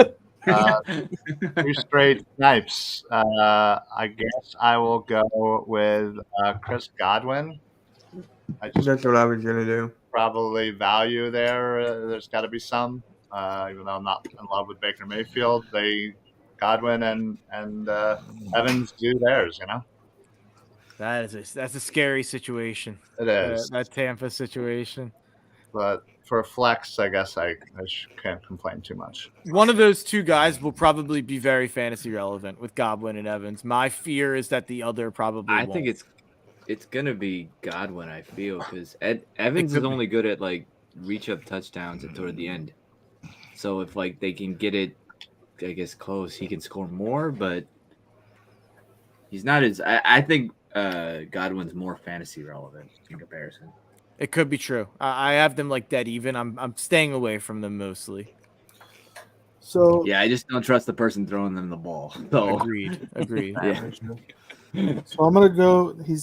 straight snipes. I guess I will go with Chris Godwin. I just That's what I was gonna do. probably value there. There's got to be some, even though I'm not in love with Baker Mayfield. Godwin and Evans do theirs. That's a scary situation. It is. That Tampa situation. But for a flex, I guess I can't complain too much. One of those two guys will probably be very fantasy relevant with Godwin and Evans. My fear is that the other probably I won't. think it's gonna be Godwin. I feel because Evans is only good at like reach up touchdowns and toward the end. So if like they can get it, I guess close, he can score more. But he's not as. I think Godwin's more fantasy relevant in comparison. It could be true. I have them like dead even. I'm staying away from them mostly. So Yeah, I just don't trust the person throwing them the ball. So Agreed. yeah. So I'm gonna go. He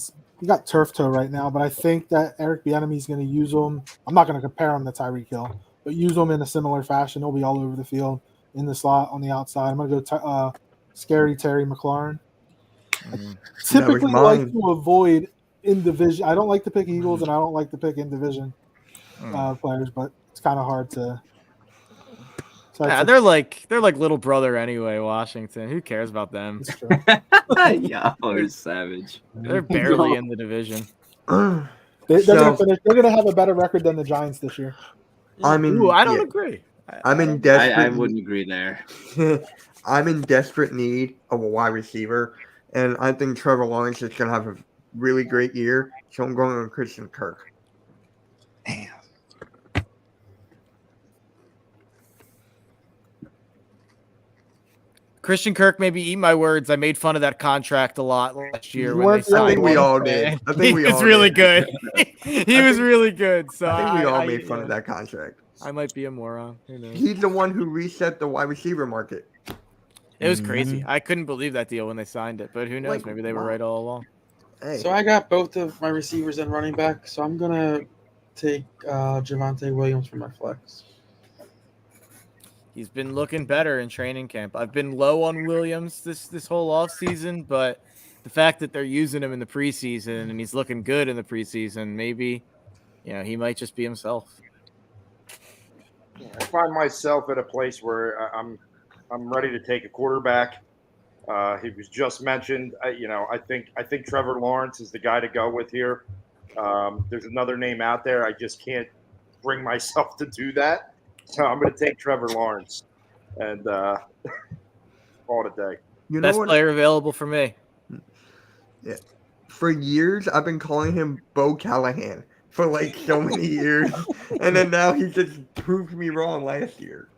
got turf toe right now, but I think that Eric Bieniemy is gonna use him. I'm not gonna compare him to Tyreek Hill, but use him in a similar fashion. He'll be all over the field in the slot on the outside. I'm gonna go scary Terry McLaurin. I typically like to avoid in division. I don't like to pick Eagles, and I don't like to pick in division players, but it's kind of hard to. So Yeah, they're like little brother anyway. Washington. Who cares about them? Yeah, or savage. They're barely in the division. They're gonna finish. They're gonna have a better record than the Giants this year. I mean, Ooh, I don't agree. I'm in desperate. I wouldn't agree there. I'm in desperate need of a wide receiver, and I think Trevor Lawrence is going to have a really great year. So I'm going on Christian Kirk. Christian Kirk, maybe eat my words. I made fun of that contract a lot last year when they I signed think we him. all did. I think we He all was really did. good. He was really good. So I think we all made fun of that contract. I might be a moron. Who knows? He's the one who reset the wide receiver market. It was crazy. I couldn't believe that deal when they signed it, but who knows? Like, Maybe they were wow. right all along. Hey, So I got both of my receivers and running back, so I'm gonna take Javonte Williams for my flex. He's been looking better in training camp. I've been low on Williams this whole offseason, but the fact that they're using him in the preseason and he's looking good in the preseason, maybe, he might just be himself. I find myself at a place where I'm ready to take a quarterback. He was just mentioned. I think Trevor Lawrence is the guy to go with here. There's another name out there. I just can't bring myself to do that. So I'm going to take Trevor Lawrence and call it a day. you know Best what? player available for me. Yeah. For years, I've been calling him Bo Callahan for like so many years, and then now he just proved me wrong last year.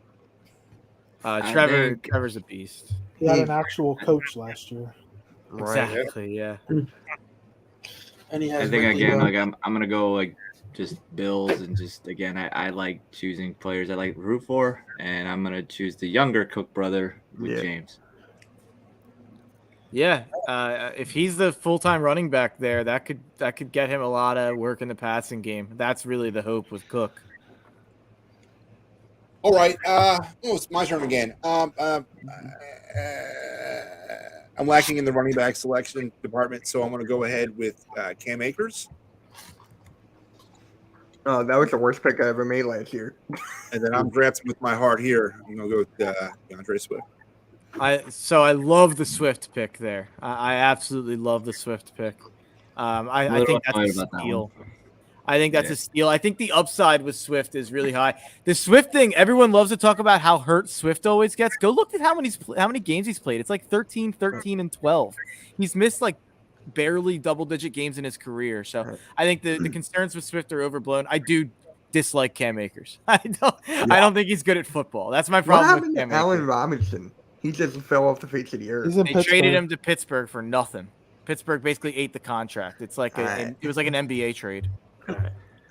Trevor's a beast. He had an actual coach last year. Exactly. Yeah. And he has I think Ricky again, Williams. like I'm gonna go like just Bills and just again I like choosing players I like to root for, and I'm gonna choose the younger Cook brother with Yeah. James. Yeah, if he's the full-time running back there, that could get him a lot of work in the passing game. That's really the hope with Cook. All right. It's my turn again. I'm lacking in the running back selection department, so I'm going to go ahead with Cam Akers. Oh, that was the worst pick I ever made last year. And then I'm drafting with my heart here. I'm going to go with DeAndre Swift. I love the Swift pick there. I absolutely love the Swift pick. I think that's a steal. I think that's a steal. I think the upside with Swift is really high. The Swift thing, everyone loves to talk about how hurt Swift always gets. Go look at how many games he's played. It's like 13, 13, and 12. He's missed like barely double-digit games in his career. So I think the concerns with Swift are overblown. I do dislike Cam Akers. I don't think he's good at football. That's my What problem happened with to Cam Allen Akers. Robinson? He just fell off the face of the earth. They traded him to Pittsburgh for nothing. Pittsburgh basically ate the contract. It's like it was like an NBA trade. All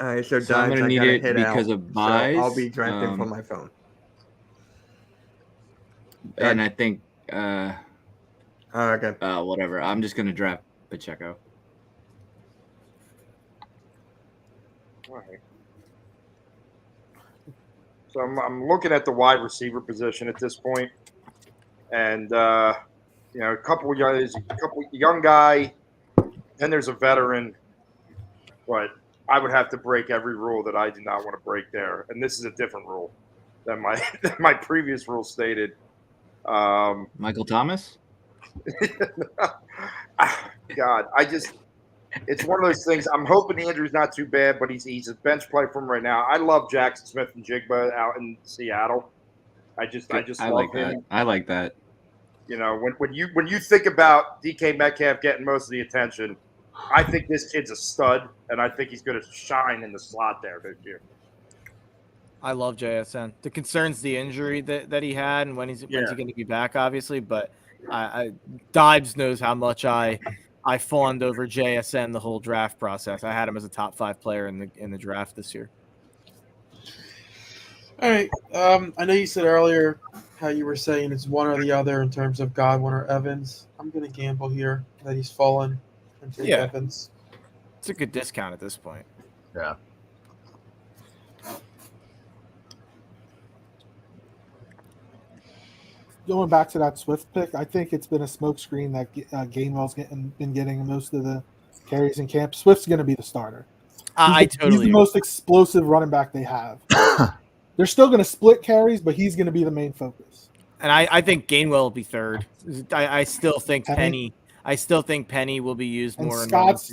right, so, So I'm Dimes, gonna I need gotta it head because out, of so buys. I'll be drafting from my phone. And I think okay. Whatever. I'm just gonna draft Pacheco. All right. So I'm looking at the wide receiver position at this point, and a couple young guy, then there's a veteran, but I would have to break every rule that I do not want to break there, and this is a different rule than my previous rule stated. Michael Thomas. God, it's one of those things. I'm hoping the injury's not too bad, but he's a bench play for him right now. I love Jackson Smith and Jigba out in Seattle. I just love like him. that. I like that. When you think about DK Metcalf getting most of the attention, I think this kid's a stud, and I think he's going to shine in the slot there this year. I love JSN. The concern's the injury that he had and when's he going to be back, obviously. But Dibes knows how much I fawned over JSN the whole draft process. I had him as a top 5 player in the draft this year. All right. I know you said earlier how you were saying it's one or the other in terms of Godwin or Evans. I'm going to gamble here that he's fallen and take Evans. It's a good discount at this point. Yeah. Going back to that Swift pick, I think it's been a smokescreen that Gainwell's been getting most of the carries in camp. Swift's going to be the starter. He's the most explosive running back they have. They're still going to split carries, but he's going to be the main focus. And I think Gainwell will be third. I still think Penny. I still think Penny will be used And more. Scott's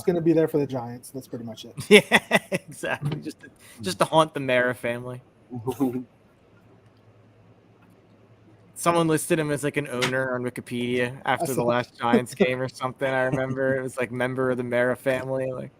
going to be there for the Giants. That's pretty much it. Yeah, exactly. Just to haunt the Mara family. Someone listed him as like an owner on Wikipedia after the last Giants game or something. I remember it was like member of the Mara family. Like,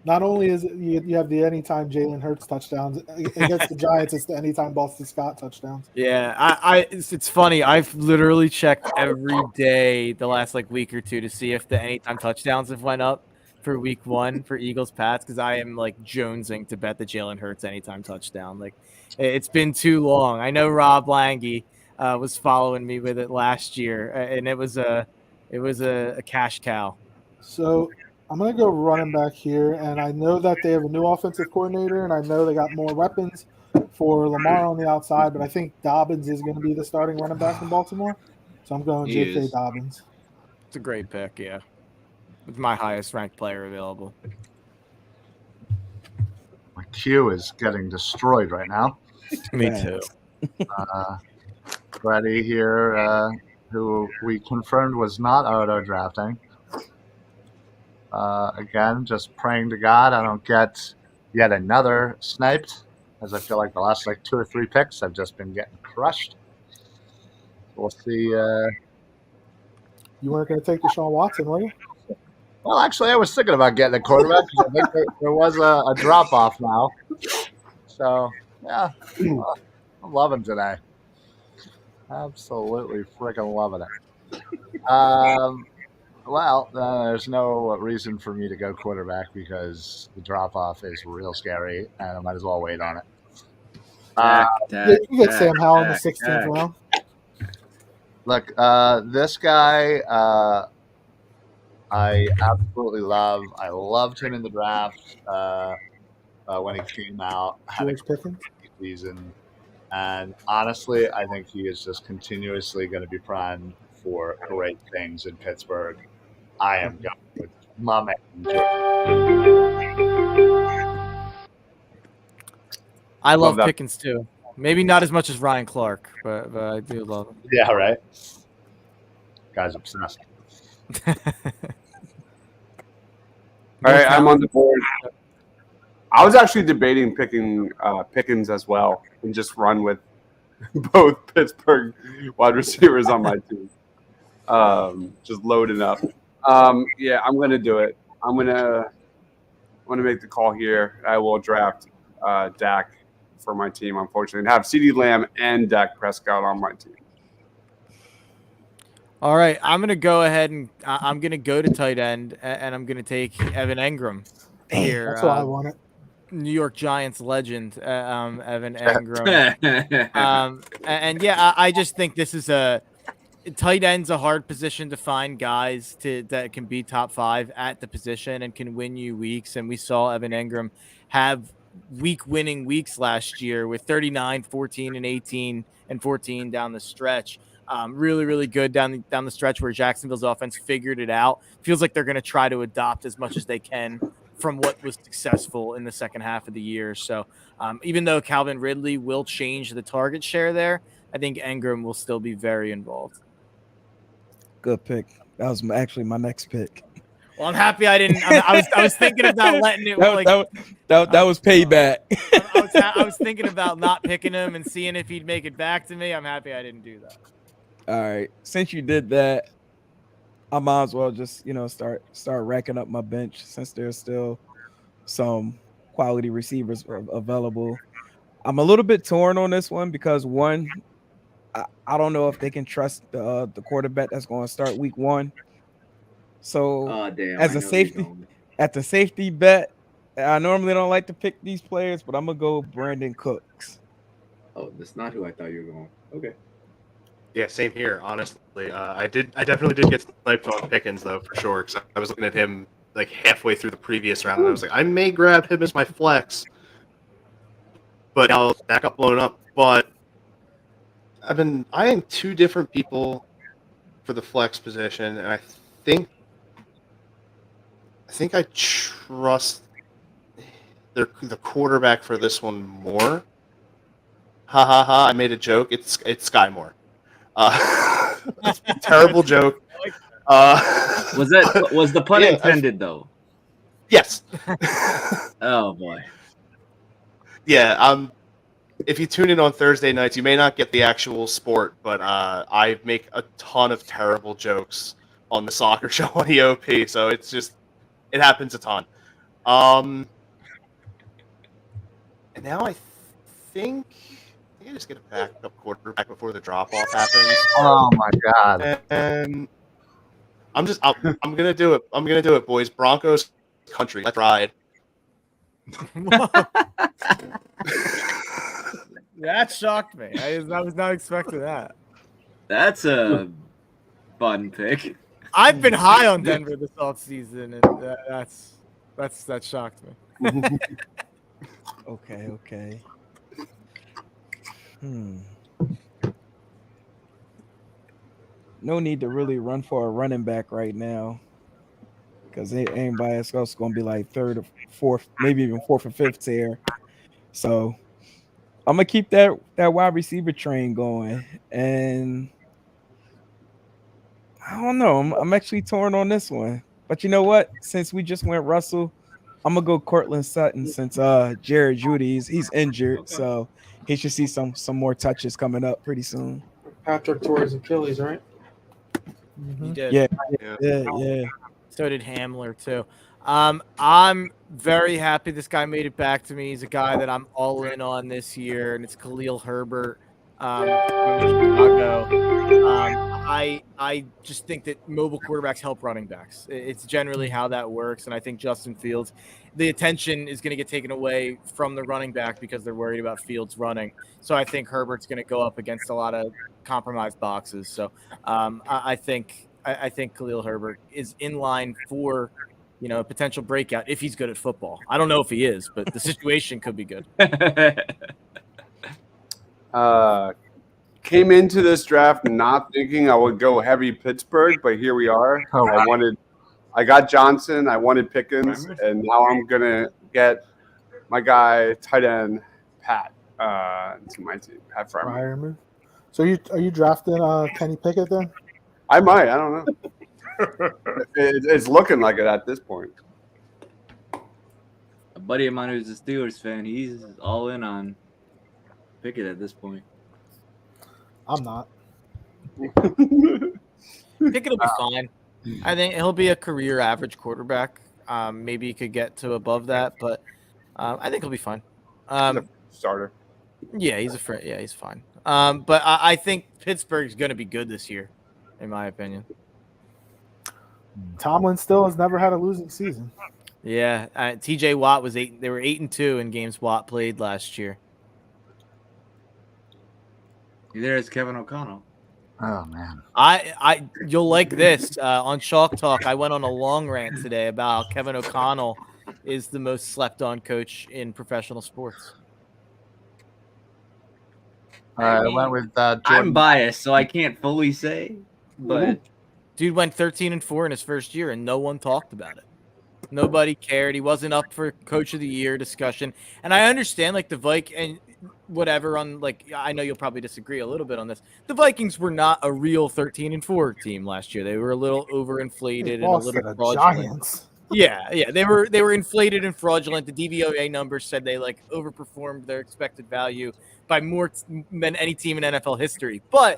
not only is it you have the anytime Jalen Hurts touchdowns against the Giants, it's the anytime Boston Scott touchdowns. Yeah, it's funny. I've literally checked every day the last like week or two to see if the anytime touchdowns have went up for week 1 for Eagles Pats, because I am like jonesing to bet the Jalen Hurts anytime touchdown. Like, it's been too long. I know Rob Lange was following me with it last year, and it was a cash cow. So I'm going to go running back here, and I know that they have a new offensive coordinator, and I know they got more weapons for Lamar on the outside, but I think Dobbins is going to be the starting running back in Baltimore. So I'm going J.K. Dobbins. It's a great pick, yeah. It's my highest ranked player available. My queue is getting destroyed right now. Me too. Freddie here, who we confirmed was not auto drafting. Again, just praying to God I don't get yet another sniped, as I feel like the last 2 or 3 picks I've just been getting crushed. We'll see. You weren't going to take Deshaun Watson, were you? Well, actually, I was thinking about getting a quarterback because I think there was a drop off now. So, yeah, I'm loving today. Absolutely freaking loving it. Well, there's no reason for me to go quarterback because the drop-off is real scary, and I might as well wait on it. You get Sam Howell in the 16th round. Look, this guy I absolutely love. I loved him in the draft when he came out. Had a great season. And honestly, I think he is just continuously going to be primed for great things in Pittsburgh. I am going with my man. I love Pickens too. Maybe not as much as Ryan Clark, but I do love him. Yeah, right. Guy's obsessed. All right, I'm on the board. I was actually debating picking Pickens as well and just run with both Pittsburgh wide receivers on my team. Just loading up. Yeah, I'm going to do it. I'm going to make the call here. I will draft Dak for my team, unfortunately, and have CeeDee Lamb and Dak Prescott on my team. All right, I'm going to go ahead and I'm going to go to tight end, and I'm going to take Evan Engram here. That's what I wanted. New York Giants legend, Evan Engram. And yeah, I just think this is tight end's a hard position to find guys that can be top 5 at the position and can win you weeks. And we saw Evan Engram have winning weeks last year with 39, 14, and 18 and 14 down the stretch. Really, really good down the stretch where Jacksonville's offense figured it out. Feels like they're going to try to adopt as much as they can from what was successful in the second half of the year. So even though Calvin Ridley will change the target share there, I think Engram will still be very involved. Good pick. That was actually my next pick. Well, I'm happy I didn't. I was thinking about letting it. That was payback. I was thinking about not picking him and seeing if he'd make it back to me. I'm happy I didn't do that. All right. Since you did that, I might as well just start racking up my bench since there's still some quality receivers available. I'm a little bit torn on this one because one, I don't know if they can trust the quarterback that's going to start week 1. So as a safety, at the safety bet, I normally don't like to pick these players, but I'm gonna go Brandon Cooks. Oh, that's not who I thought you were going. Okay. Yeah, same here. Honestly, I definitely did get sniped on Pickens though, for sure. Because I was looking at him like halfway through the previous round, and I was like, I may grab him as my flex, but I'll back up, blown up. But I've been eyeing 2 different people for the flex position, and I think I trust the quarterback for this one more. Ha ha ha! I made a joke. It's Sky Moore. Terrible joke. Was the pun intended though? Yes. Oh boy. Yeah. If you tune in on Thursday nights, you may not get the actual sport, but I make a ton of terrible jokes on the soccer show on EOP, so it happens a ton. And now I think I just get a backup quarterback before the drop off happens. Oh my god! And I'm gonna do it. I'm gonna do it, boys. Broncos country. Let's ride. That shocked me. I was not expecting that. That's a fun pick. I've been high on Denver this offseason, and that shocked me. Okay. No need to really run for a running back right now because anybody else is going to be like 3rd or 4th, maybe even 4th or 5th tier. So I'm going to keep that wide receiver train going. And I don't know. I'm actually torn on this one. But you know what? Since we just went Russell, I'm going to go Cortland Sutton since Jared Jeudy, he's injured. Okay. So he should see some more touches coming up pretty soon. Patrick tore his Achilles, right? He did. Yeah. So did Hamler too. I'm very happy this guy made it back to me. He's a guy that I'm all in on this year, and it's Khalil Herbert from Chicago. I just think that mobile quarterbacks help running backs. It's generally how that works, and I think Justin Fields, the attention is going to get taken away from the running back because they're worried about Fields running. So I think Herbert's going to go up against a lot of compromised boxes. So I think Khalil Herbert is in line for a potential breakout if he's good at football. I don't know if he is, but the situation could be good. Came into this draft not thinking I would go heavy Pittsburgh, but here we are. I got Johnson, I wanted Pickens, and now I'm gonna get my guy tight end Pat. To my team, Pat Fryermuth. Fryermuth. So are you drafting Kenny Pickett then? I might. I don't know. It's looking like it at this point. A buddy of mine who's a Steelers fan, he's all in on Pickett at this point. I'm not. Pickett will be fine. I think he'll be a career average quarterback. Maybe he could get to above that, but I think he'll be fine. Starter. Yeah, he's fine. But I think Pittsburgh's going to be good this year, in my opinion. Tomlin still has never had a losing season. Yeah, T.J. Watt was 8. They were 8-2 in games Watt played last year. There's Kevin O'Connell. Oh man. You'll like this on Chalk Talk. I went on a long rant today about how Kevin O'Connell is the most slept-on coach in professional sports. I went with Jordan. I'm biased, so I can't fully say, but dude went 13-4 in his first year, and no one talked about it. Nobody cared. He wasn't up for Coach of the Year discussion, and I understand like the Vikings and whatever on like I know you'll probably disagree a little bit on this. The Vikings were not a real 13-4 team last year. They were a little overinflated and a little fraudulent. Giants. Yeah, they were inflated and fraudulent. The DVOA numbers said they like overperformed their expected value by more than any team in NFL history. But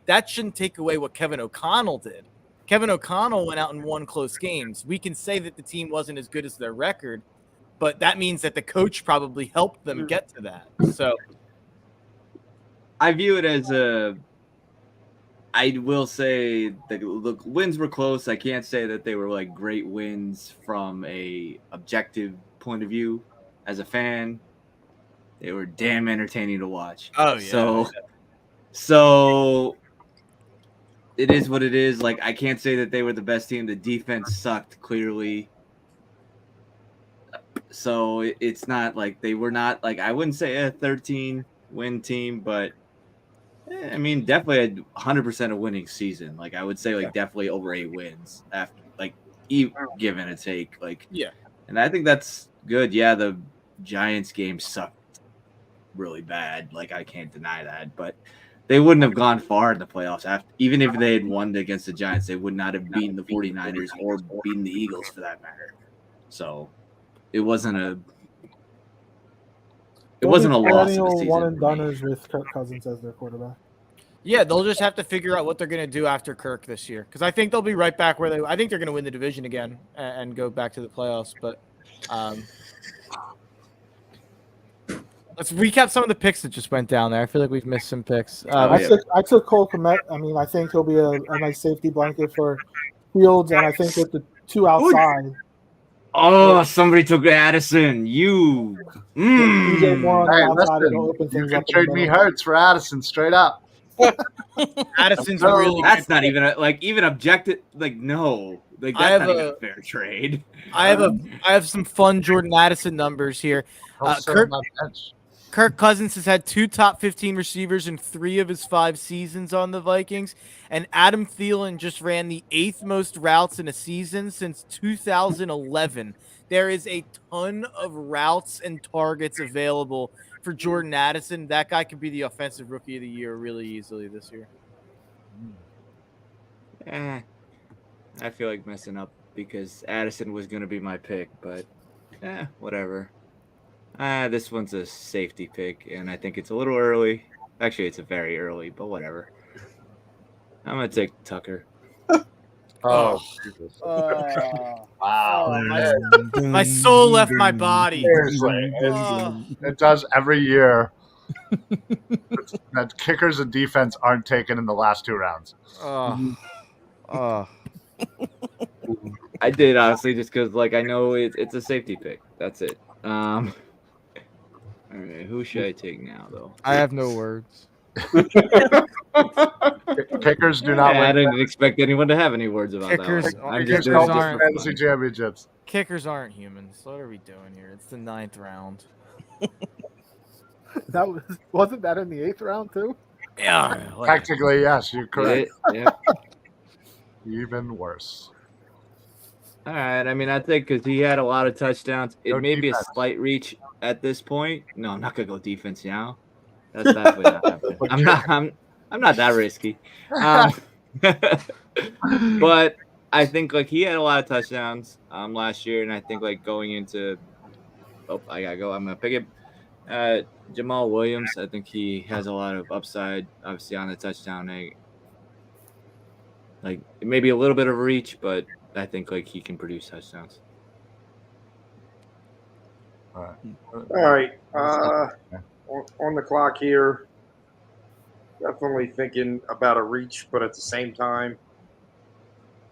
that shouldn't take away what Kevin O'Connell did. Kevin O'Connell went out and won close games. We can say that the team wasn't as good as their record, but that means that the coach probably helped them get to that. So I view it as I will say the wins were close. I can't say that they were like great wins from a objective point of view. As a fan, they were damn entertaining to watch. Oh yeah. So it is what it is. Like I can't say that they were the best team. The defense sucked clearly. So it's not like they were not like I wouldn't say a 13-win team, but I mean definitely a 100% a winning season. Like I would say like definitely over 8 wins after like give and a take. Like and I think that's good. Yeah, the Giants game sucked really bad. Like I can't deny that, but they wouldn't have gone far in the playoffs. Even if they had won against the Giants, they would not have beaten the 49ers or beaten the Eagles for that matter. So it wasn't a loss of the season. One and doneers with Kirk Cousins as their quarterback. Yeah, they'll just have to figure out what they're going to do after Kirk this year because I think they'll be right back where I think they're going to win the division again and go back to the playoffs. But let's recap some of the picks that just went down there. I feel like we've missed some picks. I took Cole Kmet. I mean, I think he'll be a nice safety blanket for Fields, and I think with the 2 outside. Oh, somebody took Addison. You. Hey, listen, you can trade me Hurts for Addison straight up. Addison's really. That's not even even objective. Like no, like that's not even a fair trade. I have some fun Jordan Addison numbers here. Kirk Cousins has had 2 top 15 receivers in 3 of his 5 seasons on the Vikings, and Adam Thielen just ran the 8th most routes in a season since 2011. There is a ton of routes and targets available for Jordan Addison. That guy could be the offensive rookie of the year really easily this year. I feel like messing up because Addison was going to be my pick, but whatever. This one's a safety pick, and I think it's a little early. Actually, it's a very early, but whatever. I'm going to take Tucker. Oh, wow. My soul left my body. Seriously. It does every year. That kickers and defense aren't taken in the last 2 rounds. I did, honestly, just because I know it's a safety pick. That's it. All right, who should I take now, though? I have no words. Kickers do not win. I didn't expect anyone to have any words about Kickers, that one. kickers aren't fantasy championships. Kickers aren't humans. What are we doing here? It's the 9th round. Wasn't that in the 8th round too? Yeah. Technically, yes, you're correct. Yeah. Even worse. All right. I mean, I think because he had a lot of touchdowns, it Go may be a defense. slight reach at this point. No, I'm not gonna go defense now. That's definitely not happening. I'm not that risky. But I think like he had a lot of touchdowns last year, and I think like going into I gotta go. I'm gonna pick it. Jamal Williams. I think he has a lot of upside, obviously on the touchdown. Like it may be a little bit of reach, but I think like he can produce touchdowns. All right. On the clock here, definitely thinking about a reach, but at the same time,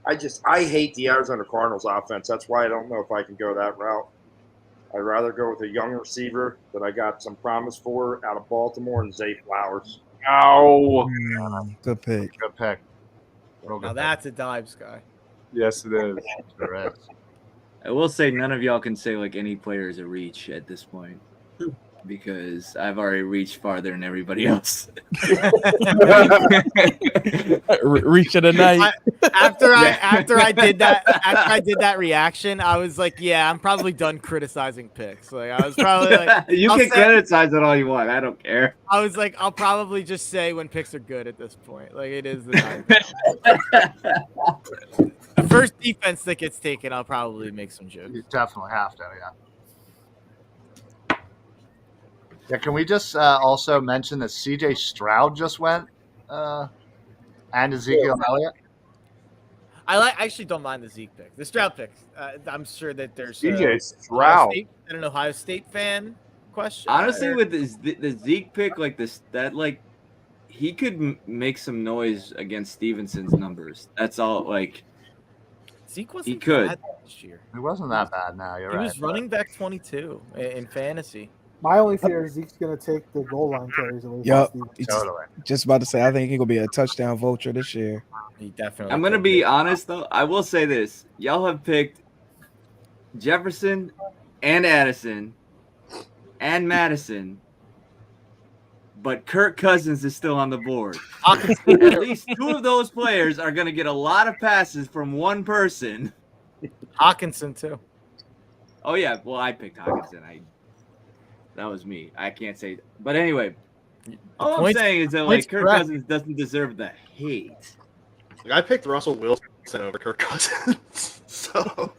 I hate the Arizona Cardinals offense. That's why I don't know if I can go that route. I'd rather go with a young receiver that I got some promise for out of Baltimore and Zay Flowers. Oh, Good pick. Good pick. Now that's a Dives guy. Yes, it is. Correct. I will say none of y'all can say like any player is a reach at this point because I've already reached farther than everybody else. Reach of the night. After I did that reaction, I was like, yeah, I'm probably done criticizing picks. Like I was probably like, You can criticize it all you want. I don't care. I was like, I'll probably just say when picks are good at this point. Like it is the time. The first defense that gets taken, I'll probably make some jokes. You definitely have to, yeah. Yeah, can we just also mention that CJ Stroud just went and Ezekiel Elliott? I actually don't mind the Zeke pick. The Stroud pick. I'm sure that there's CJ Stroud. an Ohio State fan question. Honestly, with the Zeke pick like this, that like he could make some noise against Stevenson's numbers. That's all. Like Zeke wasn't he could. bad this year. It wasn't that bad now. You're He right. was running back 22 in fantasy. My only fear is Zeke's going to take the goal line carries away from Yup. Stevenson. Totally. Just about to say, I think he's gonna be a touchdown vulture this year. He definitely. I'm gonna be honest though. I will say this: y'all have picked Jefferson and Addison and Madison, but Kirk Cousins is still on the board. At least two of those players are gonna get a lot of passes from one person. Hawkinson too. Oh yeah, well I picked Hawkinson. That was me. I can't say. But anyway, all I'm Points- saying is that points like Kirk correct. Cousins doesn't deserve the hate. Like, I picked Russell Wilson over Kirk Cousins. So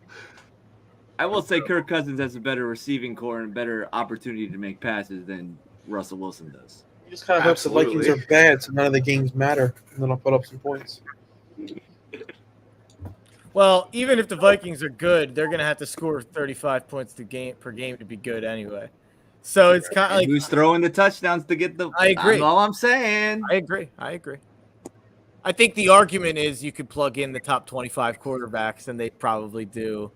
I will say Kirk Cousins has a better receiving core and better opportunity to make passes than Russell Wilson does. You just kind of hope the Vikings are bad, so none of the games matter, and then I'll put up some points. Well, even if the Vikings are good, they're gonna have to score 35 points per game to be good anyway. So it's kind of like Who's throwing the touchdowns to get the? I agree. That's all I'm saying. I agree. I think the argument is you could plug in the top 25 quarterbacks, and they probably do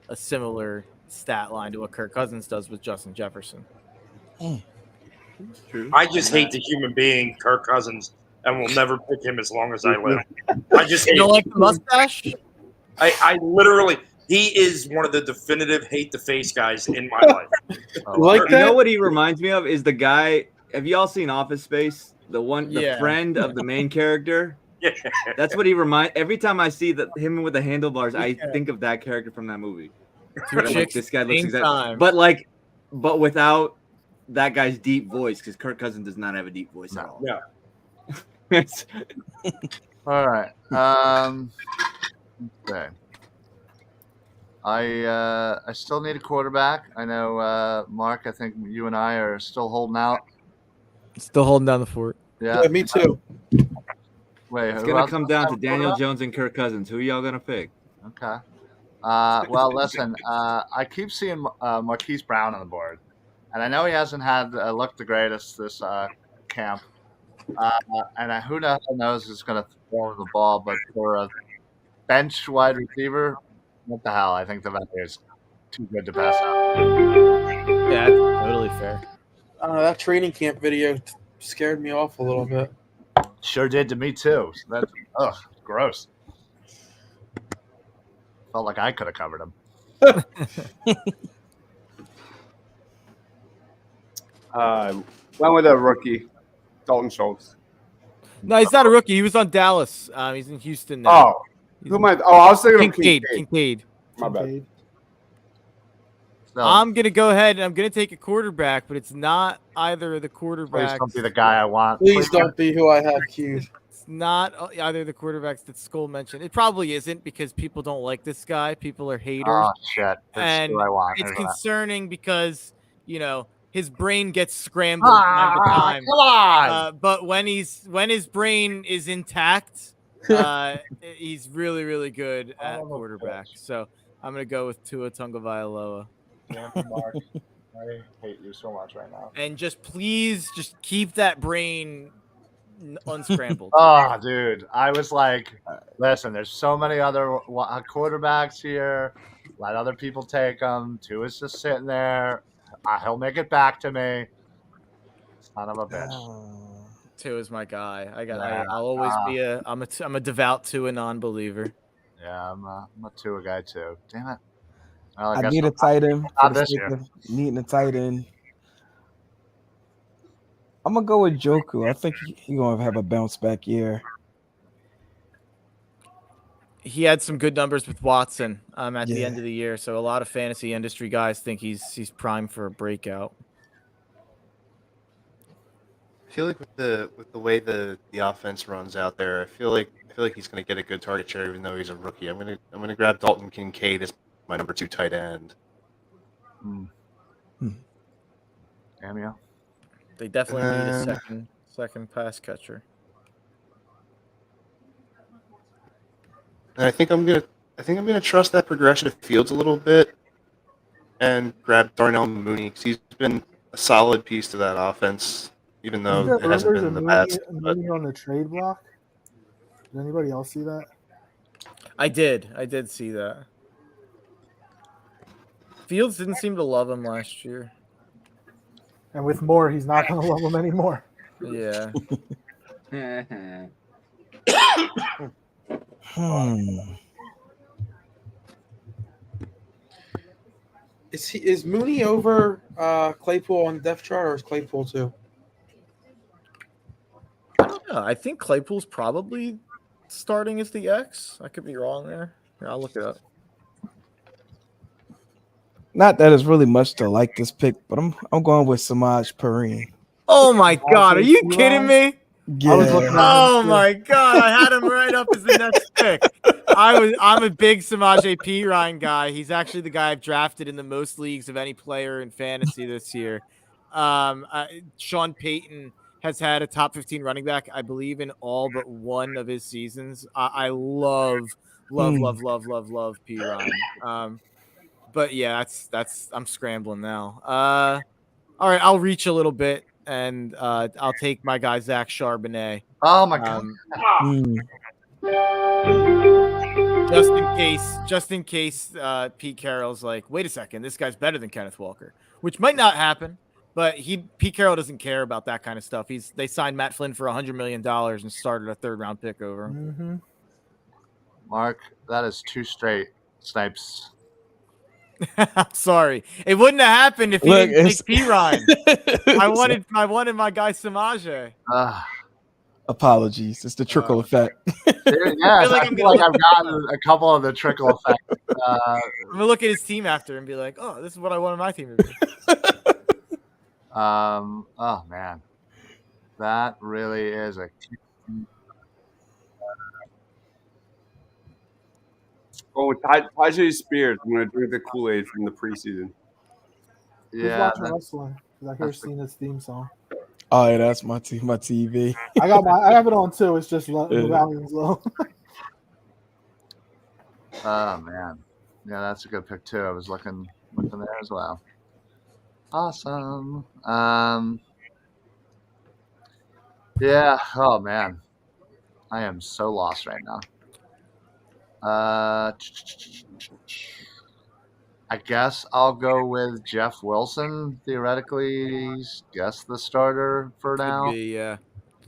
a similar stat line to what Kirk Cousins does with Justin Jefferson. True. I just hate the human being, Kirk Cousins, and will never pick him as long as I live. I just hate You don't him. like the mustache? I literally, he is one of the definitive hate the face guys in my life. You know what he reminds me of is the guy. Have you all seen Office Space? The friend of the main character. Yeah. That's what he reminds. Every time I see him with the handlebars, I think of that character from that movie. Two Like, chicks this guy at the looks same exactly, time. but without that guy's deep voice, because Kirk Cousins does not have a deep voice at all. Yeah. All right. Okay. I still need a quarterback. I know, Mark. I think you and I are still holding out. Still holding down the fort. Yeah, me too. Wait, It's who gonna else come does down have to a Daniel quarterback? Jones and Kirk Cousins. Who y'all gonna pick? Okay. Well, listen. I keep seeing Marquise Brown on the board, and I know he hasn't had looked the greatest this camp. And who the hell knows who's going to throw the ball? But for a bench wide receiver, what the hell? I think the value is too good to pass up. Yeah, that's totally fair. That training camp video scared me off a little bit. Sure did to me too. So that's gross. Felt like I could have covered him. Went with a rookie, Dalton Schultz. No, he's not a rookie. He was on Dallas. He's in Houston now. Oh, who am I? Oh, I was thinking of Kincaid. My bad. Kincaid. So, I'm gonna go ahead and I'm gonna take a quarterback, but it's not either of the please quarterbacks. don't be the guy I want. Please don't be who I have queued. It's not either of the quarterbacks that Skull mentioned. It probably isn't because people don't like this guy. People are haters, Oh shit! That's and who I want. it's Here's that. concerning because his brain gets scrambled time to time. Come on! But when his brain is intact, he's really, really good at quarterback. So I'm gonna go with Tua Tagovailoa. Mark, I hate you so much right now. And just please, just keep that brain unscrambled. Oh, dude, I was like, listen, there's so many other quarterbacks here. Let other people take them. Tua's just sitting there. He'll make it back to me. Son of a bitch. Tua is my guy. Yeah. I'll always be I'm a devout Tua non-believer. Yeah, I'm a Tua guy too. Damn it. Well, I guess need a not- tight end. not For the this sake year. of needing a tight end. I'm gonna go with Joku. I think he's gonna have a bounce back year. He had some good numbers with Watson at the Yeah. end of the year, so a lot of fantasy industry guys think he's primed for a breakout. I feel like with the way the offense runs out there, I feel like he's going to get a good target share even though he's a rookie. I'm gonna grab Dalton Kincaid as my number 2 tight end. Damn you. They definitely need a And- second pass catcher. And I think I'm gonna trust that progression of Fields a little bit and grab Darnell Mooney because he's been a solid piece to that offense, even though it hasn't been the best. A But Mooney on the trade block. Did anybody else see that? I did see that. Fields didn't seem to love him last year. And with Moore, he's not going to love him anymore. Yeah. Is Mooney over Claypool on the depth chart, or is Claypool too? I think Claypool's probably starting as the X. I could be wrong there. Here, I'll look it up. Not that it's really much to like this pick, but I'm going with Samaj Perine. Oh my God! Are you kidding me? Yeah. Oh my God! I had him right up as the next pick. I'm a big Samaje Perine guy. He's actually the guy I've drafted in the most leagues of any player in fantasy this year. Sean Payton has had a top 15 running back, I believe, in all but one of his seasons. I love Perine. But yeah, that's I'm scrambling now. All right, I'll reach a little bit and I'll take my guy Zach Charbonnet. Oh my God. Just in case Pete Carroll's like, wait a second, this guy's better than Kenneth Walker, which might not happen, but Pete Carroll doesn't care about that kind of stuff. They signed Matt Flynn for $100 million and started a 3rd-round pick over him. Mm-hmm. Mark, that is 2 straight snipes. I'm sorry, it wouldn't have happened if he didn't take Perine. I wanted my guy Samaje. Apologies. It's the trickle effect. Yeah, I feel like I've gotten a couple of the trickle effects. I'm gonna look at his team after and be like, "Oh, this is what I wanted my team to be." Oh man, that really is a. Oh, Tajay Spears. I'm going to drink the Kool-Aid from the preseason. Who's Yeah, watching wrestling? Because I hear Cena's theme song. Oh, yeah, that's my TV. I have it on too. It's just the volume's low. Oh man, yeah, that's a good pick too. I was looking there as well. Awesome. Yeah. Oh man, I am so lost right now. I guess I'll go with Jeff Wilson. Theoretically, guess the starter for now. Yeah.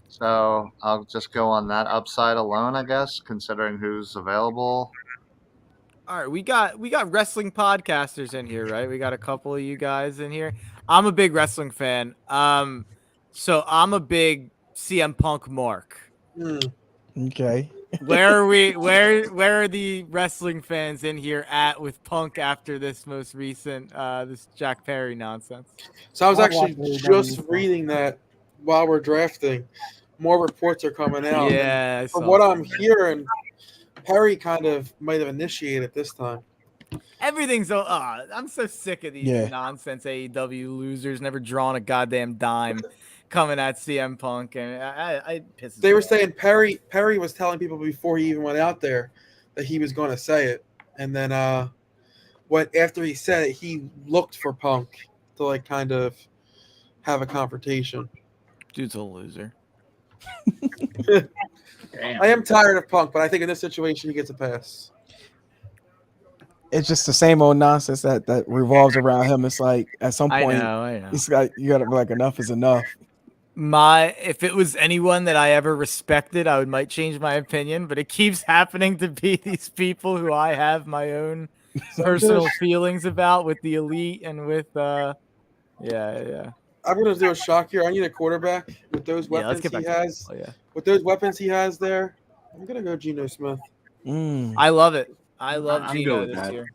So I'll just go on that upside alone, I guess, considering who's available. All right, we got wrestling podcasters in here, right? We got a couple of you guys in here. I'm a big wrestling fan. So I'm a big CM Punk mark. Okay. Where are we? Where are the wrestling fans in here at with Punk after this most recent this Jack Perry nonsense? So I was I'll actually watch AEW just stuff. reading that while we're drafting. More reports are coming out. and Yeah, I from saw what some I'm of that. hearing, Perry kind of might have initiated this time. Everything's I'm so sick of these Yeah. nonsense AEW losers never drawing a goddamn dime coming at CM Punk, and I pisses They me were off. saying Perry was telling people before he even went out there that he was going to say it, and then after he said it, he looked for Punk to like kind of have a confrontation. Dude's a loser. I am tired of Punk, but I think in this situation he gets a pass. It's just the same old nonsense that revolves around him. It's like at some I point, know. it's like you gotta be like, enough is enough. If it was anyone that I ever respected, I might change my opinion, but it keeps happening to be these people who I have my own personal feelings about with the elite and with yeah. I'm going to do a shock here. I need a quarterback with those Yeah, let's weapons get back he to has. football, yeah. With those weapons he has there, I'm going to go Geno Smith. I love it. I love I'm Geno good with this that. year.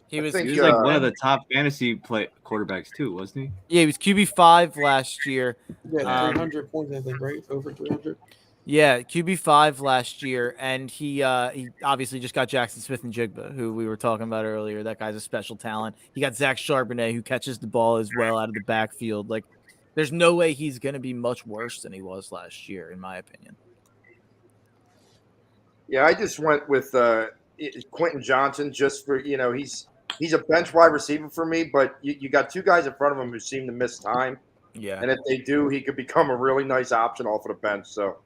He was like one of the top fantasy quarterbacks too, wasn't he? Yeah, he was QB5 last year. Yeah, 300 points, I think, right? Over 300. Yeah, QB5 last year, and he obviously just got Jackson Smith and Jigba, who we were talking about earlier. That guy's a special talent. He got Zach Charbonnet, who catches the ball as well out of the backfield. Like, there's no way he's going to be much worse than he was last year, in my opinion. Yeah, I just went with Quentin Johnson just for, he's a bench wide receiver for me, but you got two guys in front of him who seem to miss time. Yeah. And if they do, he could become a really nice option off of the bench. So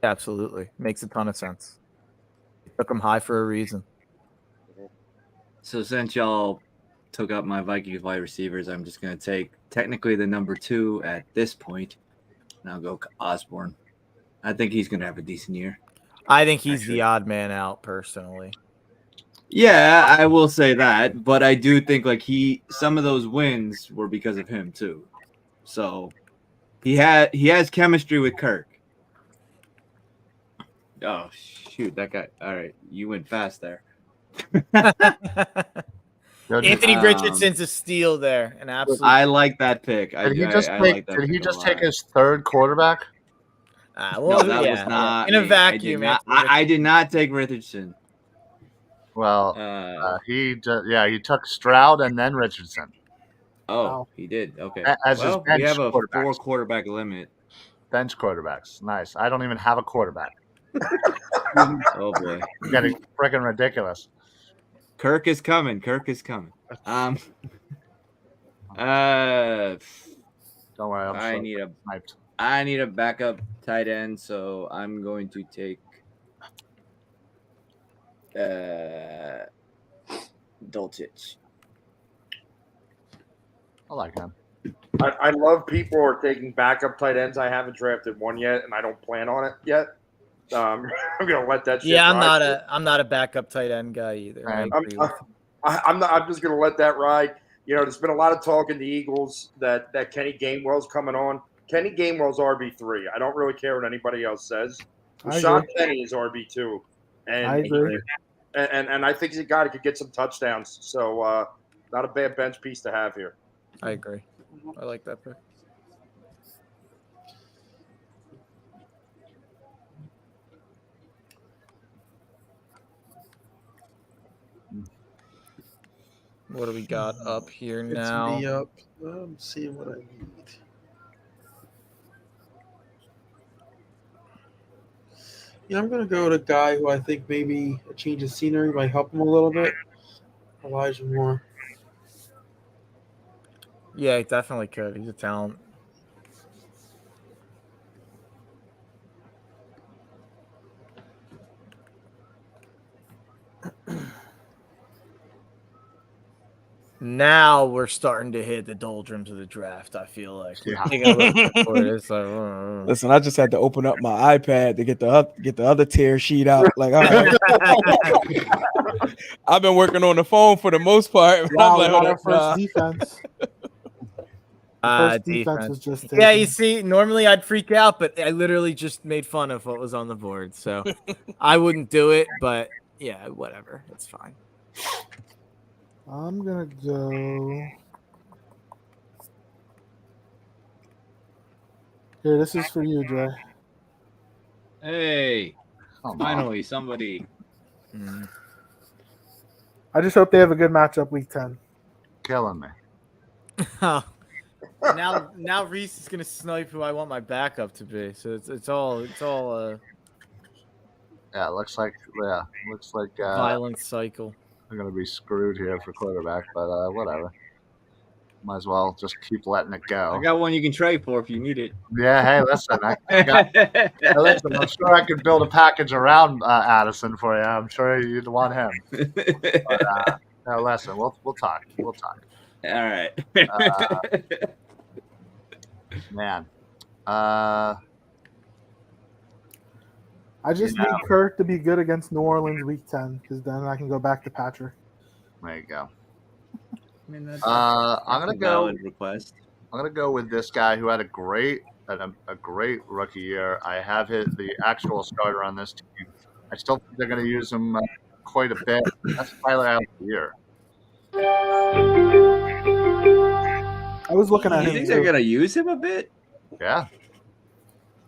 Absolutely. Makes a ton of sense. Took him high for a reason. So since y'all took up my Vikings wide receivers, I'm just going to take technically the number 2 at this point, and I'll go Osborne. I think he's going to have a decent year. I think he's the odd man out, personally. Yeah, I will say that, but I do think like some of those wins were because of him too. So he has chemistry with Kirk. Oh shoot, that guy! All right, you went fast there. Anthony Richardson's a steal there, an absolute. I like that pick. Did he just take his third quarterback? Well, no, that yeah, was not in a vacuum. I did not take Richardson. Well, he took Stroud and then Richardson. Oh, he did. Okay. As his bench we have a quarterbacks. 4-quarterback limit. Bench quarterbacks. Nice. I don't even have a quarterback. Oh boy, It's getting freaking ridiculous. Kirk is coming. Don't worry. I need a backup tight end, so I'm going to take Dulcich. I like him. I love people who are taking backup tight ends. I haven't drafted one yet, and I don't plan on it yet. I'm gonna let that shit Yeah, ride. I'm not a backup tight end guy either. I agree with I'm just gonna let that ride. There's been a lot of talk in the Eagles that Kenny Gainwell's coming on. Kenny Gainwell's RB3. I don't really care what anybody else says. Sean Kenny is RB2, and I agree. And I think he's a guy that could get some touchdowns. So not a bad bench piece to have here. I agree. I like that pick. What do we got up here It's now? me up. I'm seeing what I need. Yeah, I'm gonna go with a guy who I think maybe a change of scenery might help him a little bit. Elijah Moore. Yeah, he definitely could. He's a talent. Now we're starting to hit the doldrums of the draft. I feel like. Yeah. Taking a look before this, like, Listen, I just had to open up my iPad to get the other tear sheet out. Like, all right. I've been working on the phone for the most part. but Wow, I'm like, we got hold our up, first defense. First defense was just taken. Yeah, you see, normally I'd freak out, but I literally just made fun of what was on the board, so I wouldn't do it. But yeah, whatever, it's fine. I'm gonna go. Here, this is for you, Dre. Hey, finally somebody. I just hope they have a good matchup week 10. Killing me. Now Reese is gonna snipe who I want my backup to be. So it's all Yeah, looks like violent cycle. I'm gonna be screwed here for quarterback, but whatever. Might as well just keep letting it go. I got one you can trade for if you need it. Yeah, hey, listen, listen, I'm sure I could build a package around Addison for you. I'm sure you'd want him. But, no, listen, we'll talk. We'll talk. All right. Man. I just need Kirk to be good against New Orleans week 10, because then I can go back to Patrick. There you go. I mean, that's I'm gonna a go. valid request. I'm gonna go with this guy who had a great rookie year. I have the actual starter on this team. I still think they're gonna use him quite a bit. That's Tyler Algier. I was looking at You him. think they're gonna use him a bit? Yeah,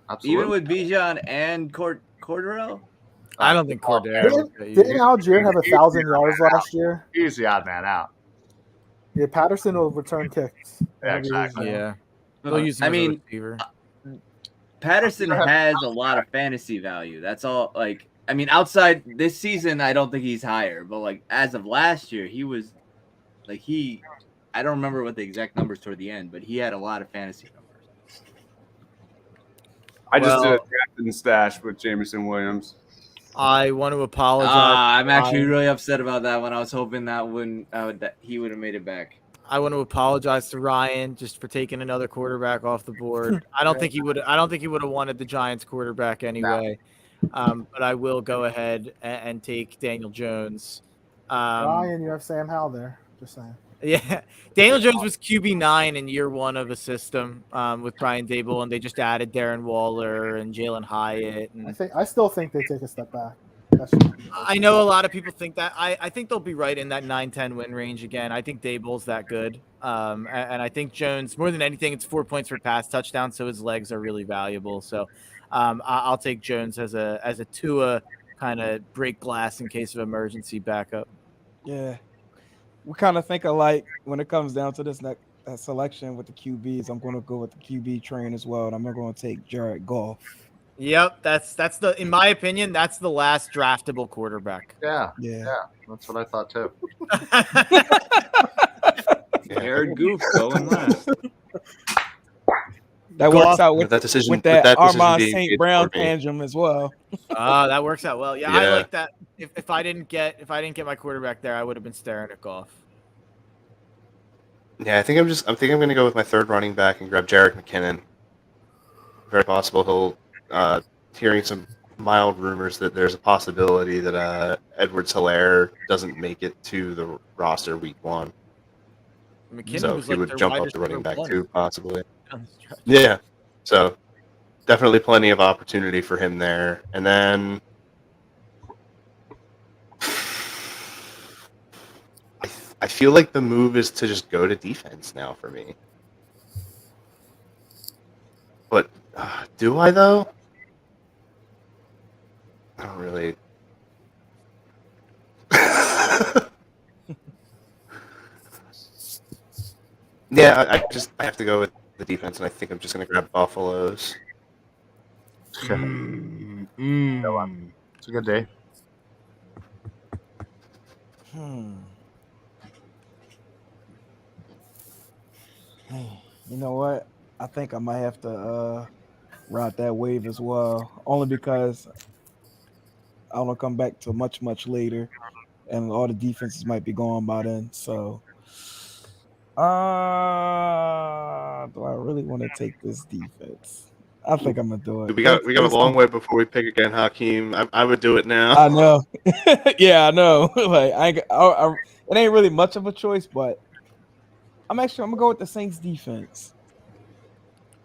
absolutely. Even with Bijan and Cordero? I don't think Cordero. Didn't Algier have 1,000 yards last year? He's the odd man out. Yeah, Patterson will return kicks. Yeah, exactly. Yeah. They'll use him I as a mean, receiver. Patterson has a lot of fantasy value. That's all. Like, I mean, outside this season, I don't think he's higher. But like as of last year, he was like I don't remember what the exact numbers toward the end, but he had a lot of fantasy numbers. I just did a draft and stash with Jameson Williams. I want to apologize. I'm actually really upset about that one. I was hoping that he would have made it back. I want to apologize to Ryan just for taking another quarterback off the board. I don't think he would have wanted the Giants quarterback anyway. But I will go ahead and take Daniel Jones. Ryan, you have Sam Howell there. Just saying. Yeah, Daniel Jones was QB9 in year one of a system with Brian Dable, and they just added Darren Waller and Jalen Hyatt. And I still think they take a step back. I know a lot of people think that. I think they'll be right in that 9-10 win range again. I think Dable's that good. And I think Jones, more than anything, it's 4 points for pass touchdown, so his legs are really valuable. So I'll take Jones as a Tua kind of break glass in case of emergency backup. Yeah. We kind of think alike when it comes down to this selection with the QBs. I'm going to go with the QB train as well, and I'm going to take Jared Goff. Yep, that's the in my opinion, that's the last draftable quarterback. Yeah, that's what I thought too. Jared Goof going last. That works out with that decision. With that Armand being St. made Brown for me. tangent as well. That works out well. Yeah, I Yeah. like that. If I didn't get my quarterback there, I would have been staring at Goff. Yeah, I think I'm going to go with my third running back and grab Jerick McKinnon. Very possible he'll. Hearing some mild rumors that there's a possibility that Edwards-Helaire doesn't make it to the roster week 1. McKinnon So was he like would their jump wide up the running receiver back one. too, possibly. Down the stretch. Yeah. So definitely plenty of opportunity for him there. And then I feel like the move is to just go to defense now for me. But do I though? I don't really. Yeah, I have to go with the defense, and I think I'm just going to grab Buffalo's. It's a good day. You know what? I think I might have to ride that wave as well, only because I don't come back till much later, and all the defenses might be gone by then. So, do I really want to take this defense? I think I'm gonna do it. We got a long way before we pick again, Hakeem. I would do it now. I know. Yeah, I know. Like it ain't really much of a choice, but I'm gonna go with the Saints defense.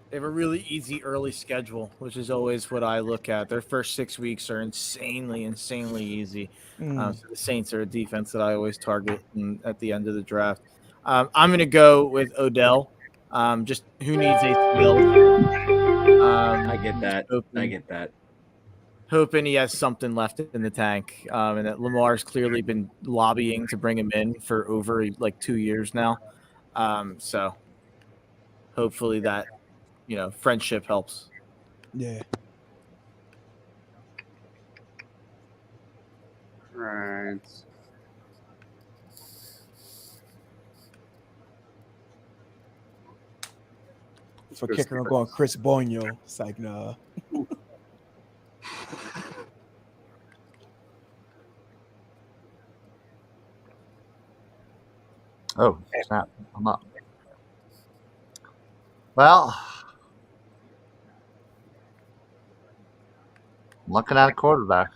They have a really easy early schedule, which is always what I look at. Their first 6 weeks are insanely easy. So the Saints are a defense that I always target at the end of the draft. I'm going to go with Odell. Just who needs a skill? I get that. Hoping he has something left in the tank, and that Lamar's clearly been lobbying to bring him in for over like 2 years now. So hopefully that, friendship helps. Yeah. Right. For kicker, I'm going Chris Bonio. It's like, nah. Oh, snap. I'm up. Well, I'm looking at a quarterback.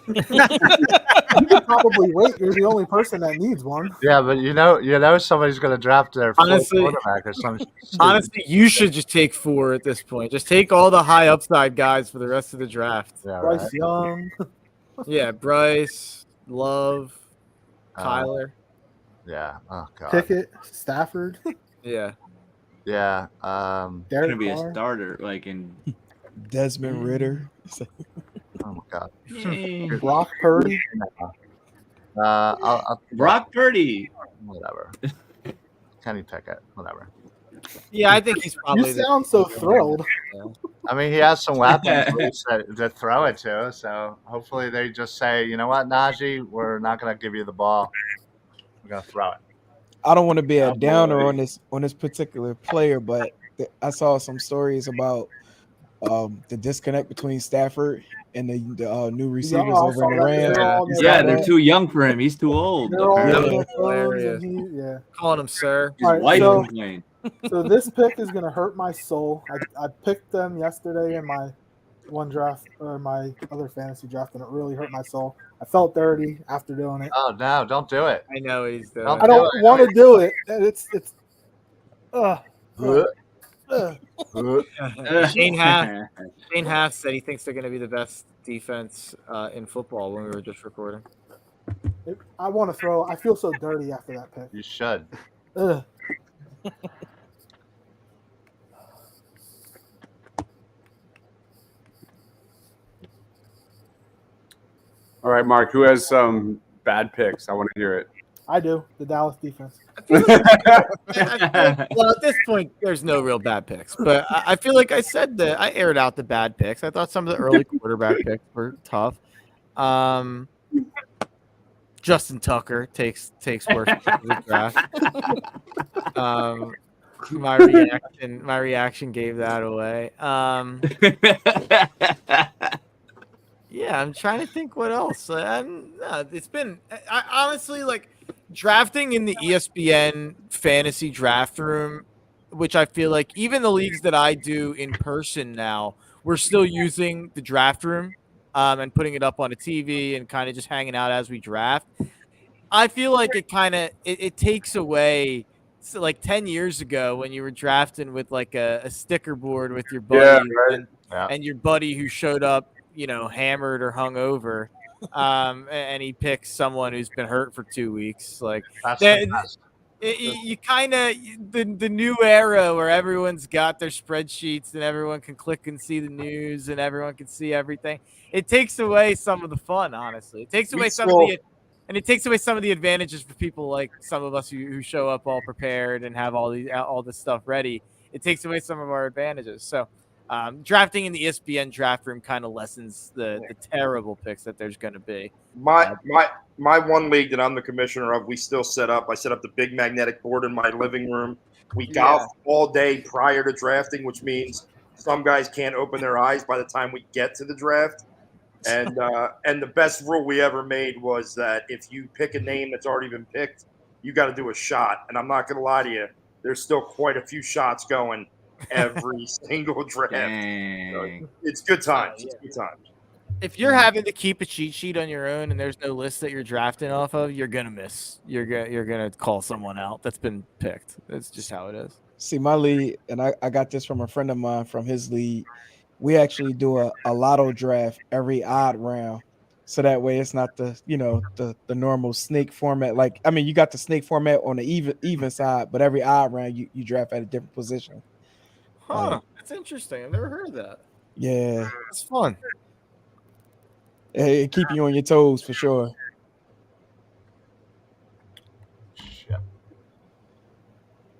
You could probably wait. You're the only person that needs one. Yeah, but you know somebody's going to draft their fourth Honestly- quarterback or something. Honestly, you should just take 4 at this point. Just take all the high upside guys for the rest of the draft. Yeah, Bryce right. Young. Yeah, Bryce, Love, Kyler. Yeah. Oh god. Pickett, Stafford, Yeah. Yeah. It's Derek gonna be a Carr. starter, like in Desmond Ritter. Oh my god. Brock Purdy. I'll Brock Purdy. whatever. Kenny Pickett. Whatever. Yeah, I think he's probably You sound so thrilled. I mean, he has some weapons to throw it to, so hopefully they just say, you know what, Najee, we're not going to give you the ball. We're going to throw it. I don't want to be a downer on this particular player, but I saw some stories about the disconnect between Stafford and the new receivers I over saw in the that. Rams. They're all getting Yeah, mad. they're too young for him. He's too old. They're all apparently. on their phones Hilarious. and yeah. calling him sir. His All right, wife so- complained. So this pick is gonna hurt my soul. I picked them yesterday in my one draft or my other fantasy draft, and it really hurt my soul. I felt dirty after doing it. Oh, no, don't do it. I know he's the. Don't I don't want to do it. It's Shane Half said he thinks they're going to be the best defense in football when we were just recording. I want to throw. I feel so dirty after that pick. You should. Ugh. All right, Mark, who has some bad picks? I want to hear it. I do. The Dallas defense. Well, at this point, there's no real bad picks, but I feel like I said that I aired out the bad picks. I thought some of the early quarterback picks were tough. Justin Tucker takes worse of the draft. My reaction gave that away. Yeah, I'm trying to think what else. It's been I honestly like drafting in the ESPN fantasy draft room, which I feel like even the leagues that I do in person now, we're still using the draft room and putting it up on a TV and kind of just hanging out as we draft. I feel like it takes away. So like 10 years ago when you were drafting with like a sticker board with your buddy and your buddy who showed up, hammered or hungover, and he picks someone who's been hurt for 2 weeks. Like you kind of the new era where everyone's got their spreadsheets and everyone can click and see the news and everyone can see everything. It takes away some of the fun, honestly. It takes away some of the advantages for people like some of us who show up all prepared and have all this stuff ready. It takes away some of our advantages. So drafting in the ESPN draft room kind of lessens the terrible picks that there's going to be. My one league that I'm the commissioner of, we still set up. I set up the big magnetic board in my living room. We golf all day prior to drafting, which means some guys can't open their eyes by the time we get to the draft. And the best rule we ever made was that if you pick a name that's already been picked, you got to do a shot. And I'm not going to lie to you, there's still quite a few shots going every single draft. So it's good times. It's good times. If you're having to keep a cheat sheet on your own and there's no list that you're drafting off of, you're gonna miss. You're gonna call someone out that's been picked. That's just how it is. See, my league, and I got this from a friend of mine from his league. We actually do a lotto draft every odd round. So that way it's not the the normal snake format. Like, I mean, you got the snake format on the even side, but every odd round you draft at a different position. Huh. That's interesting. I've never heard of that. Yeah. It's fun. It keep you on your toes for sure.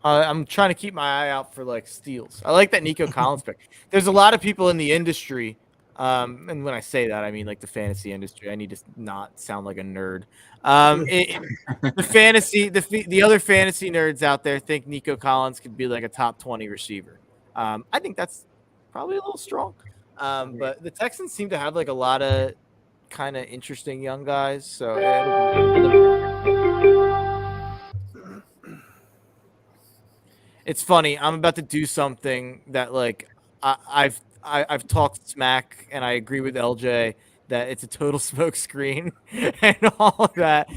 I'm trying to keep my eye out for like steals. I like that Nico Collins pick. There's a lot of people in the industry, and when I say that, I mean like the fantasy industry. I need to not sound like a nerd. The other fantasy nerds out there think Nico Collins could be like a top 20 receiver. I think that's probably a little strong. But the Texans seem to have like a lot of kind of interesting young guys. So it's funny. I'm about to do something that like I've talked smack, and I agree with LJ that it's a total smoke screen and all of that.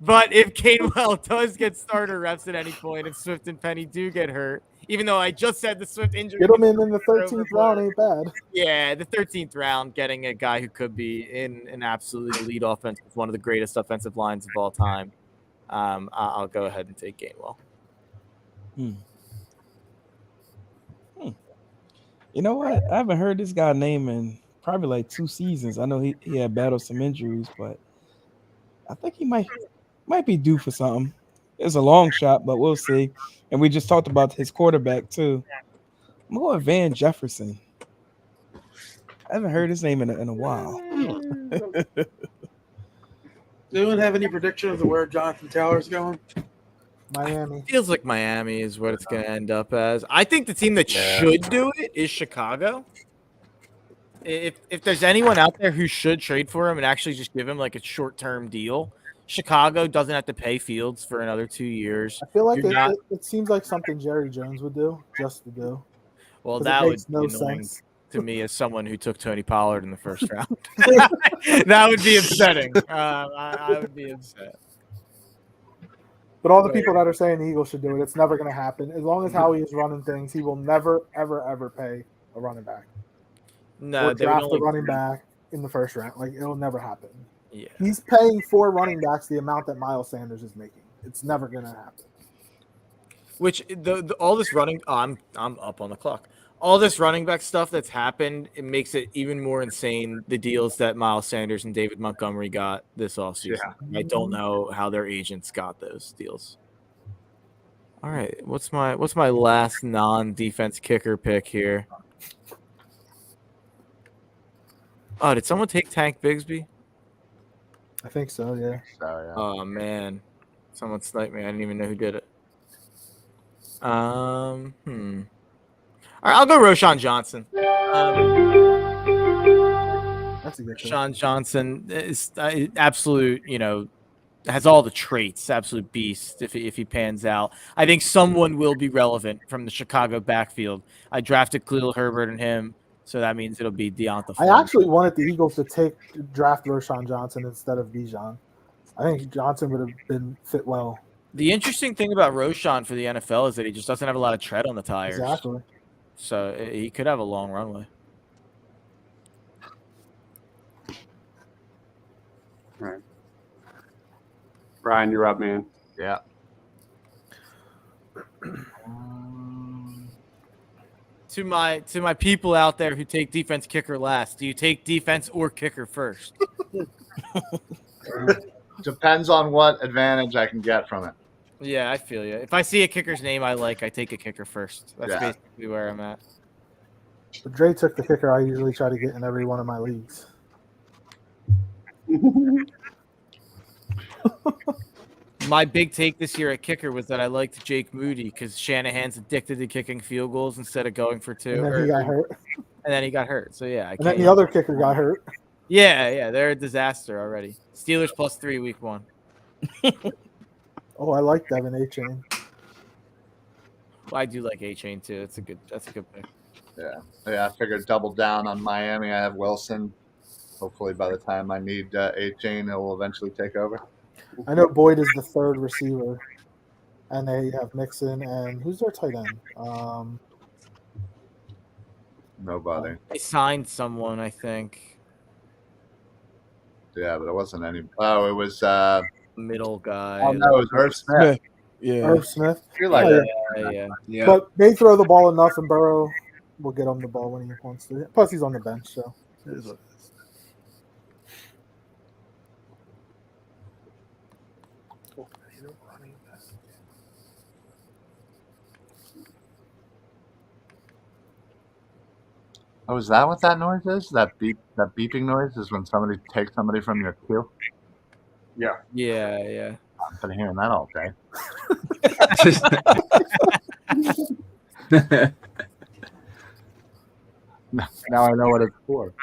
But if Gainwell does get starter reps at any point, if Swift and Penny do get hurt, even though I just said the Swift injury, Get him in the 13th round ain't bad. Yeah, the 13th round, getting a guy who could be in an absolute elite offense with one of the greatest offensive lines of all time. I'll go ahead and take Gainwell. You know what? I haven't heard this guy name in probably like 2 seasons. I know he had battled some injuries, but I think he might be due for something. It's a long shot, but we'll see. And we just talked about his quarterback too. I'm going Van Jefferson. I haven't heard his name in a while. Does anyone have any predictions of where Jonathan Taylor's going? Miami. Feels like Miami is what it's going to end up as. I think the team that should do it is Chicago. If there's anyone out there who should trade for him and actually just give him like a short-term deal, Chicago doesn't have to pay Fields for another 2 years. I feel like it seems like something Jerry Jones would do, just to do. Well, 'Cause that it would makes be no annoying sense. to me as someone who took Tony Pollard in the first round. That would be upsetting. I would be upset. But all the people that are saying the Eagles should do it, it's never going to happen. As long as Howie is running things, he will never, ever, ever pay a running back. No, or they would draft only- a running back in the first round. Like, it'll never happen. Yeah. He's paying 4 running backs the amount that Miles Sanders is making. It's never going to happen. Which all this running, I'm up on the clock. All this running back stuff that's happened, it makes it even more insane. The deals that Miles Sanders and David Montgomery got this offseason. Yeah. I don't know how their agents got those deals. All right, what's my last non-defense kicker pick here? Oh, did someone take Tank Bigsby? I think so, yeah. Oh man, someone sniped me. I didn't even know who did it. All right, I'll go Roshan Johnson. That's a good pick. Roshan Johnson is absolute, has all the traits, absolute beast if he pans out. I think someone will be relevant from the Chicago backfield. I drafted Khalil Herbert and him, so that means it'll be Deonta I Foreman. actually wanted the Eagles to draft Roshan Johnson instead of Bijan. I think Johnson would have been fit well. The interesting thing about Roshan for the NFL is that he just doesn't have a lot of tread on the tires. Exactly. So he could have a long runway. Right. Ryan, you're up, man. Yeah. To my people out there who take defense kicker last, do you take defense or kicker first? Depends on what advantage I can get from it. Yeah, I feel you. If I see a kicker's name I like, I take a kicker first. That's Yeah. basically where I'm at. But Dre took the kicker I usually try to get in every one of my leagues. My big take this year at kicker was that I liked Jake Moody because Shanahan's addicted to kicking field goals instead of going for 2. And then he got hurt. And then he got hurt. So yeah, And then the other kicker got hurt. Yeah, they're a disaster already. Steelers +3 week 1. Oh, I like Devin A-Chain. Well, I do like A-Chain too. That's a good pick. Yeah. I figured double down on Miami. I have Wilson. hopefully by the time I need 8 Jane, it will eventually take over. I know Boyd is the third receiver, and they have Mixon and who's their tight end? Nobody. They signed someone, I think. Yeah, but it wasn't any. Oh, it was. Middle guy. Oh no, it was Irv Smith. Yeah. Irv Smith. You're like, Yeah. But they throw the ball enough, and Burrow will get him the ball when he wants to. Plus, he's on the bench, so it is what it is. oh, is that what that noise is? That beeping noise is when somebody takes somebody from your queue. Yeah. Yeah. I've been hearing that all day. Now I know what it's for.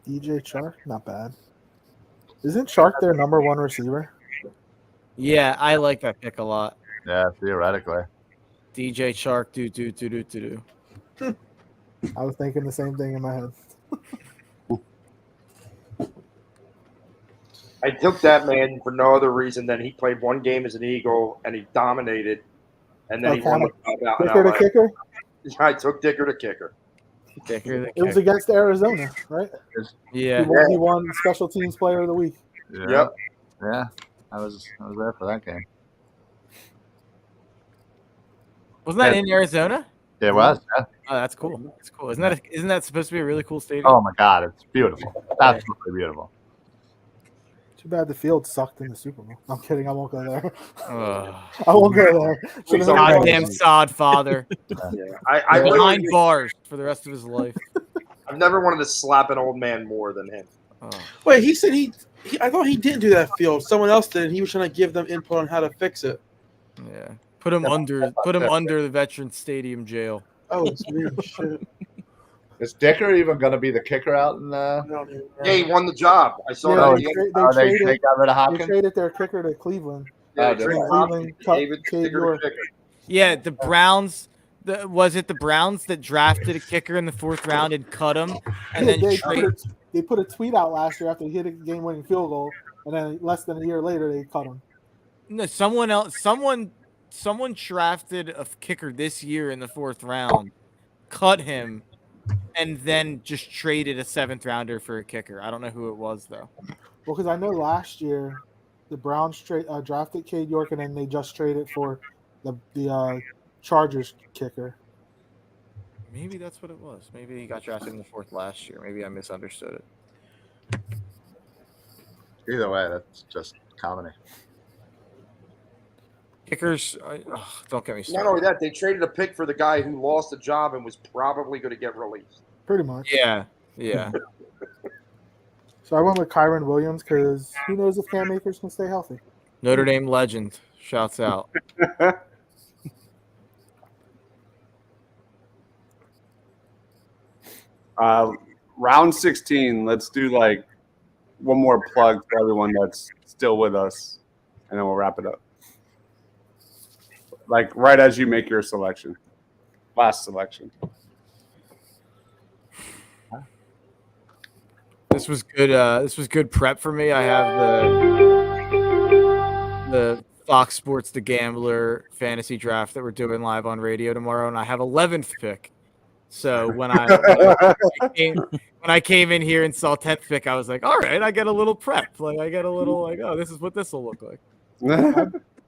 DJ Chark, not bad. Isn't Chark their number one receiver? Yeah, I like that pick a lot. Yeah, theoretically. DJ Chark, do. I was thinking the same thing in my head. I took that man for no other reason than he played one game as an Eagle and he dominated, and then he won the job out in Dicker to LA. kicker? I took Dicker to kicker. It was against Arizona, right? Yeah. He won Special Teams Player of the Week. Yeah. Yep. Yeah, I was there for that game. Wasn't that in Arizona? It was. Yeah. Oh, that's cool. That's cool. Isn't that supposed to be a really cool stadium? Oh my God, it's beautiful. Absolutely beautiful. Too bad the field sucked in the Super Bowl. I'm kidding. I won't go there. Ugh. I won't go there. Should've been Goddamn close. sod father. Yeah. I behind really- bars for the rest of his life. I've never wanted to slap an old man more than him. Wait, he said he I thought he didn't do that field. Someone else did. And he was trying to give them input on how to fix it. Yeah. Put him under the Veterans Stadium jail. Oh, it's weird shit. Is Dicker even going to be the kicker out in Yeah, he won the job. I saw Yeah, that. they got rid of They Hopkins? traded their kicker to Cleveland. Yeah, did Drake they? Hopkins cut gave it to Cade Dicker to York. kicker. Yeah, the Browns. Was it the Browns that drafted a kicker in the 4th round and cut him, and then They put a tweet out last year after he hit a game-winning field goal, and then less than a year later they cut him. No, someone drafted a kicker this year in the 4th round, cut him, and then just traded a 7th rounder for a kicker. I don't know who it was though. Well, because I know last year the Browns drafted Cade York, and then they just traded for the Chargers kicker. Maybe that's what it was. Maybe he got drafted in the 4th last year. Maybe I misunderstood it. Either way, that's just comedy. Kickers, don't get me started. Not only that, they traded a pick for the guy who lost a job and was probably going to get released. Pretty much. Yeah. So I went with Kyron Williams because who knows if Cam Akers can stay healthy. Notre Dame legend. Shouts out. Round 16. Let's do like one more plug for everyone that's still with us, and then we'll wrap it up. Like right as you make your selection, last selection. This was good. This was good prep for me. I have the Fox Sports The Gambler fantasy draft that we're doing live on radio tomorrow, and I have 11th pick. So when I came in here and saw 10th pick, I was like, all right, I get a little prep. Like I get a little like, oh, this is what this will look like.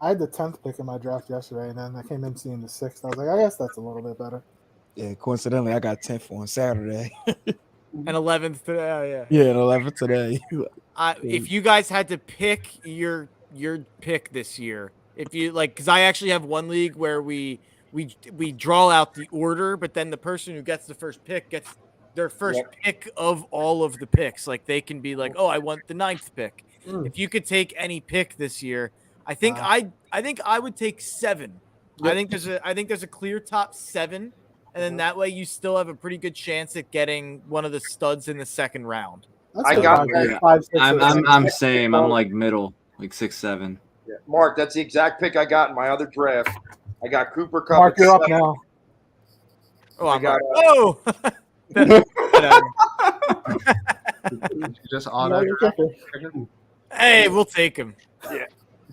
I had the 10th pick in my draft yesterday, and then I came in seeing the 6th. I was like, I guess that's a little bit better. Yeah, coincidentally, I got 10th on Saturday. And 11th today, Yeah, and 11th today. if you guys had to pick your pick this year, if you like, because I actually have one league where we draw out the order, but then the person who gets the first pick gets their first pick of all of the picks. Like they can be like, oh, I want the 9th pick. If you could take any pick this year, I think I would take 7. I think there's a clear top 7. And then that way you still have a pretty good chance at getting one of the studs in the 2nd round. I got that. I'm same. I'm like middle, like 6, 7. Yeah. Mark, that's the exact pick I got in my other draft. I got Cooper Kupp. Mark, at you're up 7. now. Oh, I'm got, oh. Just on No, it. you're kicker. Hey, we'll take him. Yeah.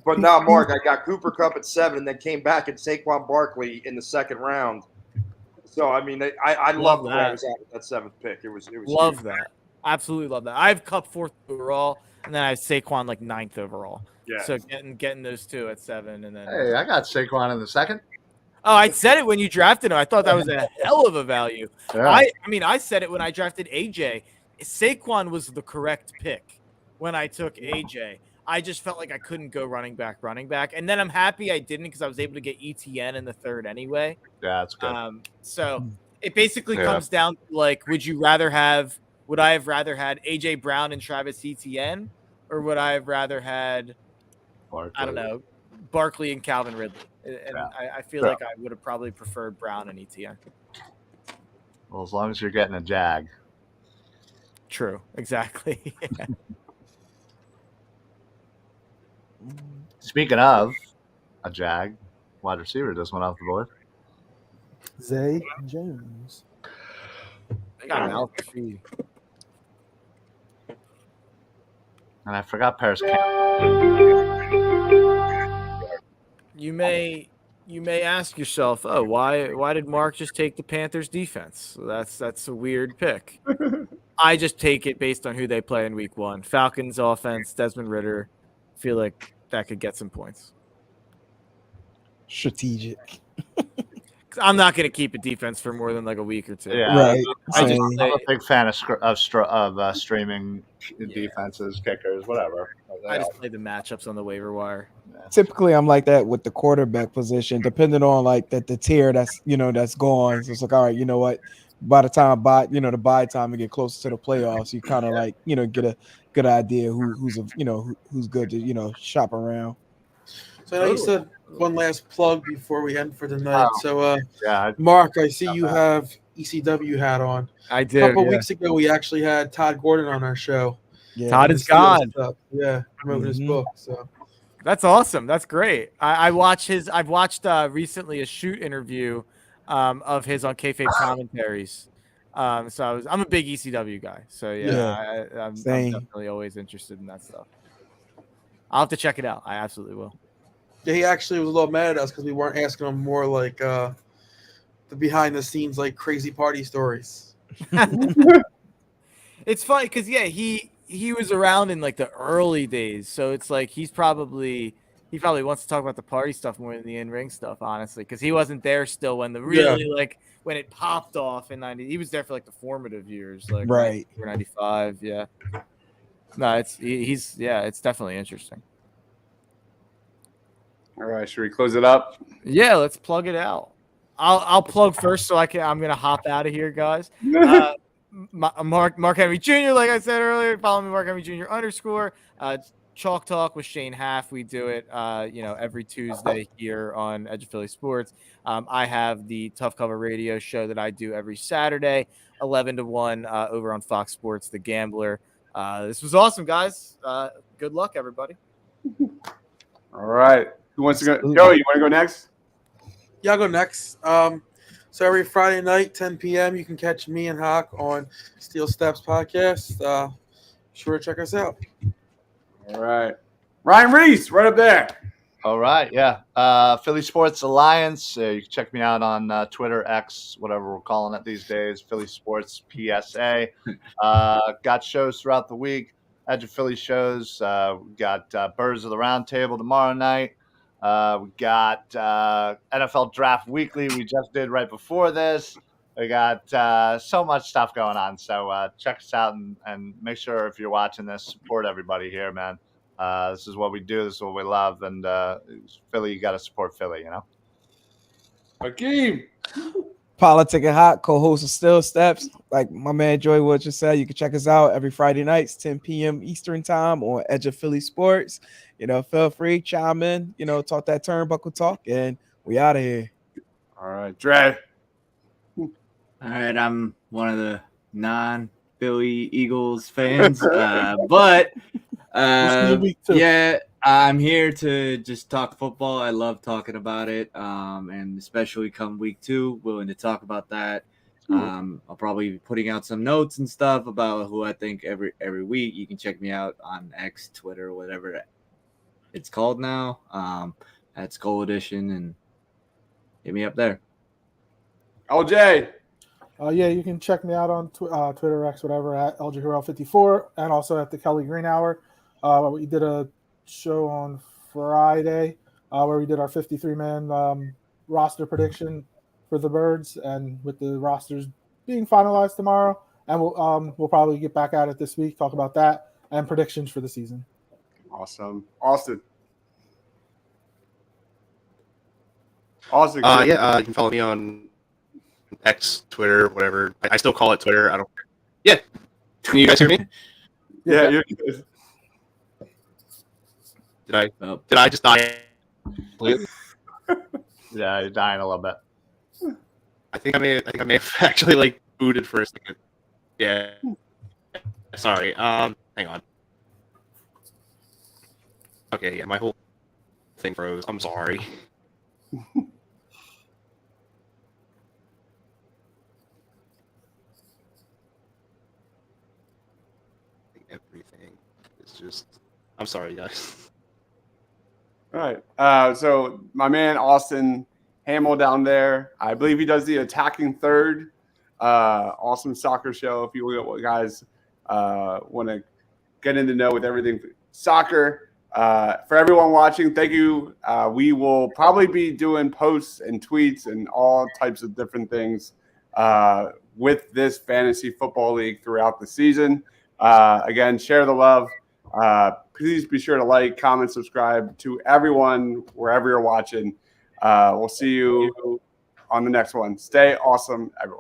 But now, Mark, I got Cooper Kupp at 7 and then came back at Saquon Barkley in the second round. So, I mean, I love the way I was at with that 7th pick. It was Love huge. that. Absolutely love that. I have Cup 4th overall, and then I have Saquon like 9th overall. Yeah. So getting those two at 7, and then Hey, I got Saquon in the second. oh, I said it when you drafted him. I thought that was a hell of a value. Yeah. I mean, I said it when I drafted AJ. Saquon was the correct pick when I took AJ. I just felt like I couldn't go running back, and then I'm happy I didn't because I was able to get ETN in the 3rd anyway. Yeah, that's good. So it basically comes down to like, would I have rather had AJ Brown and Travis Etienne, or would I have rather had Barkley. I don't know, Barkley and Calvin Ridley? And I feel like I would have probably preferred Brown and Etienne. Well, as long as you're getting a Jag. True, exactly. Speaking of a Jag, wide receiver just went off the board. Zay Jones. They got him out the feed. And I forgot Paris Camp. You may ask yourself, oh, why did Mark just take the Panthers defense? That's a weird pick. I just take it based on who they play in week 1. Falcons offense, Desmond Ridder. Feel like that could get some points. Strategic. I'm not going to keep a defense for more than like a week or two. Yeah, Right. I'm a big fan of streaming defenses, kickers, whatever. I just play the matchups on the waiver wire. Typically, I'm like that with the quarterback position, depending on like the tier that's gone. So it's like, all right, you know what? By the time the bye time and get closer to the playoffs, you kind of like get a good idea who's good to shop around. So I know you said one last plug before we end for the night. Oh. So, Yeah, Mark, I see you have ECW hat on. I A did. couple weeks ago, we actually had Todd Gordon on our show. Yeah. Todd is gone. Yeah, promoting his book. So That's awesome. That's great. I've watched recently a shoot interview of his on Kayfabe commentaries. So I'm a big ECW guy. So I'm definitely always interested in that stuff. I'll have to check it out. I absolutely will. yeah, he actually was a little mad at us because we weren't asking him more like the behind the scenes, like crazy party stories. It's funny because he was around in like the early days, so it's like he probably wants to talk about the party stuff more than the in-ring stuff, honestly, because he wasn't there still when when it popped off in 90. He was there for like the formative years, like Right. 95. Yeah. No, it's definitely interesting. All right, should we close it up? Yeah, let's plug it out. I'll plug first, so I'm gonna hop out of here, guys. Mark Henry Jr. Like I said earlier, follow me, Mark Henry Jr. _ Chalk Talk with Shane Half. We do it, every Tuesday here on Edge of Philly Sports. I have the Tough Cover Radio show that I do every Saturday, 11 to 1, over on Fox Sports, The Gambler. This was awesome, guys. Good luck, everybody. All right. Who wants to go? Joey, you want to go next? Yeah, I'll go next. So every Friday night, 10 p.m., you can catch me and Hawk on Steel Steps Podcast. Sure to check us out. All right. Ryan Reese, right up there. All right, yeah. Philly Sports Alliance. You can check me out on Twitter, X, whatever we're calling it these days. Philly Sports PSA. Got shows throughout the week. Edge of Philly shows. We got Birds of the Round Table tomorrow night. We got NFL Draft Weekly. We just did right before this. We got so much stuff going on. So check us out and make sure if you're watching this, support everybody here, man. This is what we do. This is what we love. And Philly, you got to support Philly, you know? Hakeem. Politic and Hot, co-host of Still Steps. Like my man Joy Wood just said, you can check us out every Friday nights, 10 p.m. Eastern time on Edge of Philly Sports. Feel free, chime in, talk that turnbuckle talk, and we out of here. All right, Dre. All right, I'm one of the non-Philly Eagles fans, but yeah, I'm here to just talk football. I love talking about it, and especially come week 2, willing to talk about that. I'll probably be putting out some notes and stuff about who I think every week. You can check me out on X, Twitter, whatever it's called now. At Skull Edition, and hit me up there. LJ. Yeah, you can check me out on Twitter, X, whatever, at LJHurrell54, and also at the Kelly Green Hour. We did a show on Friday where we did our 53-man roster prediction for the Birds, and with the rosters being finalized tomorrow, and we'll probably get back at it this week, talk about that and predictions for the season. Awesome. Austin. Austin. You can follow me on X, Twitter, whatever. I still call it Twitter. I don't. Yeah. Can you guys hear me? Yeah, you're good. Did I just die? Yeah, you're dying a little bit. I think I may have actually like booted for a second. Yeah. Sorry. Hang on. Okay, yeah, my whole thing froze. I'm sorry. Everything is just. I'm sorry, guys. All right. So my man Austin Hamill down there, I believe he does the Attacking Third. Awesome soccer show. If you guys want to get in the know with everything soccer. For everyone watching, thank you. We will probably be doing posts and tweets and all types of different things with this fantasy football league throughout the season. Again, share the love. Please be sure to like, comment, subscribe to everyone wherever you're watching. We'll see you on the next one. Stay awesome, everyone.